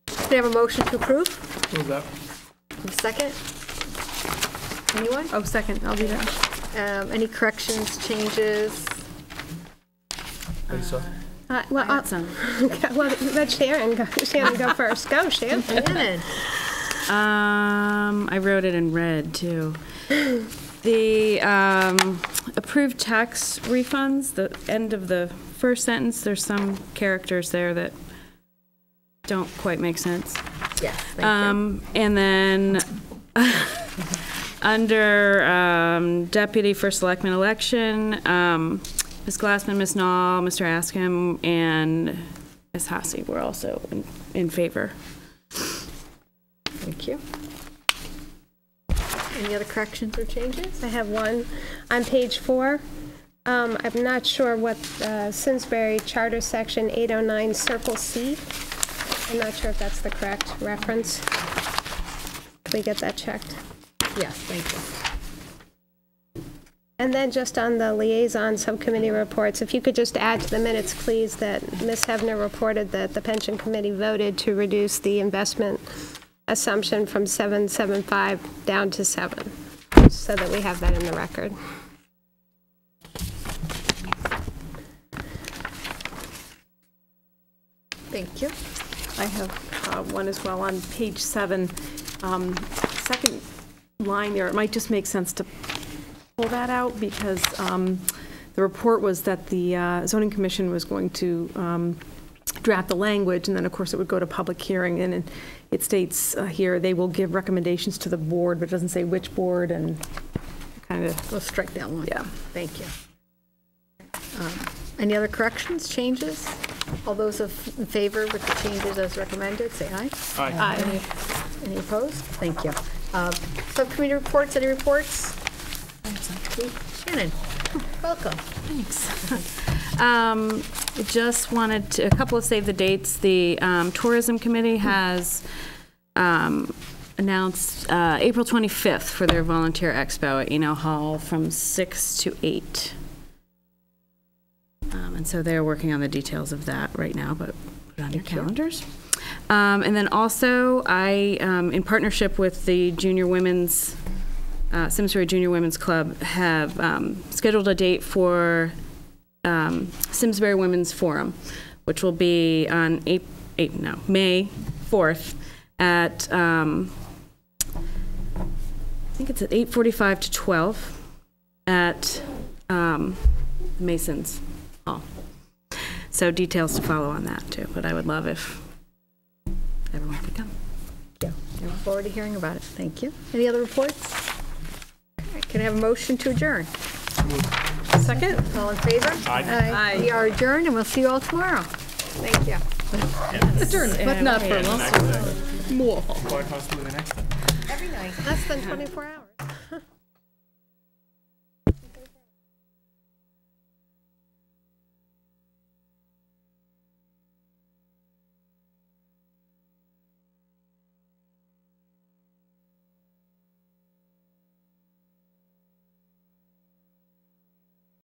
Do we have a motion to approve? Move that. Second? Anyone? Oh, second. I'll do that. Any corrections, changes? Lisa? Well, let Sharon go. Shannon go first. Go, Shannon. I wrote it in red, too. The approved tax refunds, the end of the first sentence, there's some characters there that don't quite make sense. Yes, thank you. And then under Deputy for Selectmen election, Ms. Glassman, Ms. Nall, Mr. Askham, and Ms. Hasse were also in favor. Thank you. Any other corrections or changes? I have one on page 4. I'm not sure what Simsbury Charter Section 809 Circle C. I'm not sure if that's the correct reference. Can we get that checked? Yes, thank you. And then just on the liaison subcommittee reports, if you could just add to the minutes, please, that Ms. Hebner reported that the pension committee voted to reduce the investment assumption from 7.75 down to 7, so that we have that in the record. Thank you. I have one as well on page 7. Second line there, it might just make sense to pull that out, because the report was that the zoning commission was going to draft the language, and then of course it would go to public hearing, and it states here they will give recommendations to the board, but it doesn't say which board, and kind of. We'll strike that one. Yeah. Thank you. Any other corrections, changes? All those in favor with the changes as recommended, say aye. Aye. Any opposed? Thank you. Subcommittee reports, any reports? Shannon, welcome. Thanks. Just wanted to, a couple of save the dates. The Tourism Committee has announced April 25th for their volunteer expo at Eno Hall from 6 to 8. And so they're working on the details of that right now, but put it on your calendars. And then also, I, in partnership with the Junior Women's, Simsbury Junior Women's Club, have scheduled a date for Simsbury Women's Forum, which will be on May 4th at, I think it's at 8:45 to 12 at Mason's Hall. So details to follow on that too, but I would love if everyone could come. Yeah, I look forward to hearing about it. Thank you. Any other reports? Okay, can I have a motion to adjourn? Second? All in favor? Aye. We are adjourned, and we'll see you all tomorrow. Thank you. Adjourned, but not for long. Every night. Less than 24 hours.